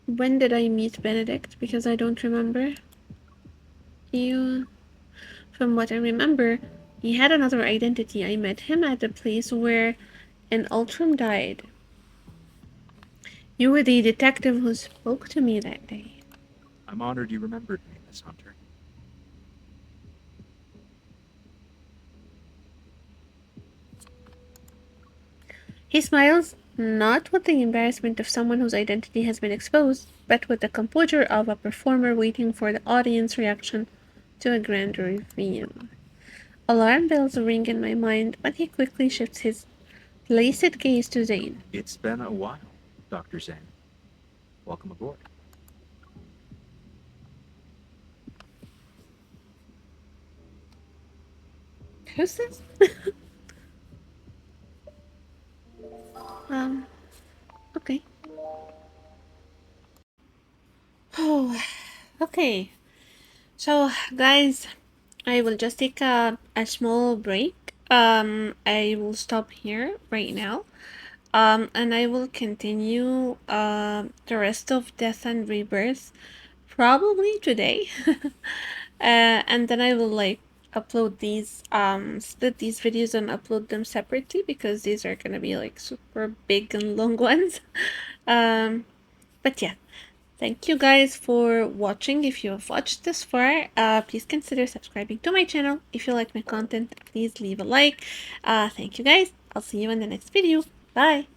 When did I meet Benedict? Because I don't remember. From what I remember, he had another identity. I met him at the place where an Ultram died. You were the detective who spoke to me that day. I'm honored you remembered me, Miss Hunter. He smiles, not with the embarrassment of someone whose identity has been exposed, but with the composure of a performer waiting for the audience reaction to a grand reveal. Alarm bells ring in my mind, but he quickly shifts his placid gaze to Zayne. It's been a while, Dr. Zayne. Welcome aboard. Who's this? Okay. Oh, okay. So, guys, I will just take a small break. I will stop here right now. And I will continue the rest of Death and Rebirth probably today. And then I will like upload these split these videos and upload them separately because these are gonna be like super big and long ones. But yeah, thank you guys for watching. If you have watched this far, please consider subscribing to my channel. If you like my content, please leave a like. Thank you guys. I'll see you in the next video. Bye.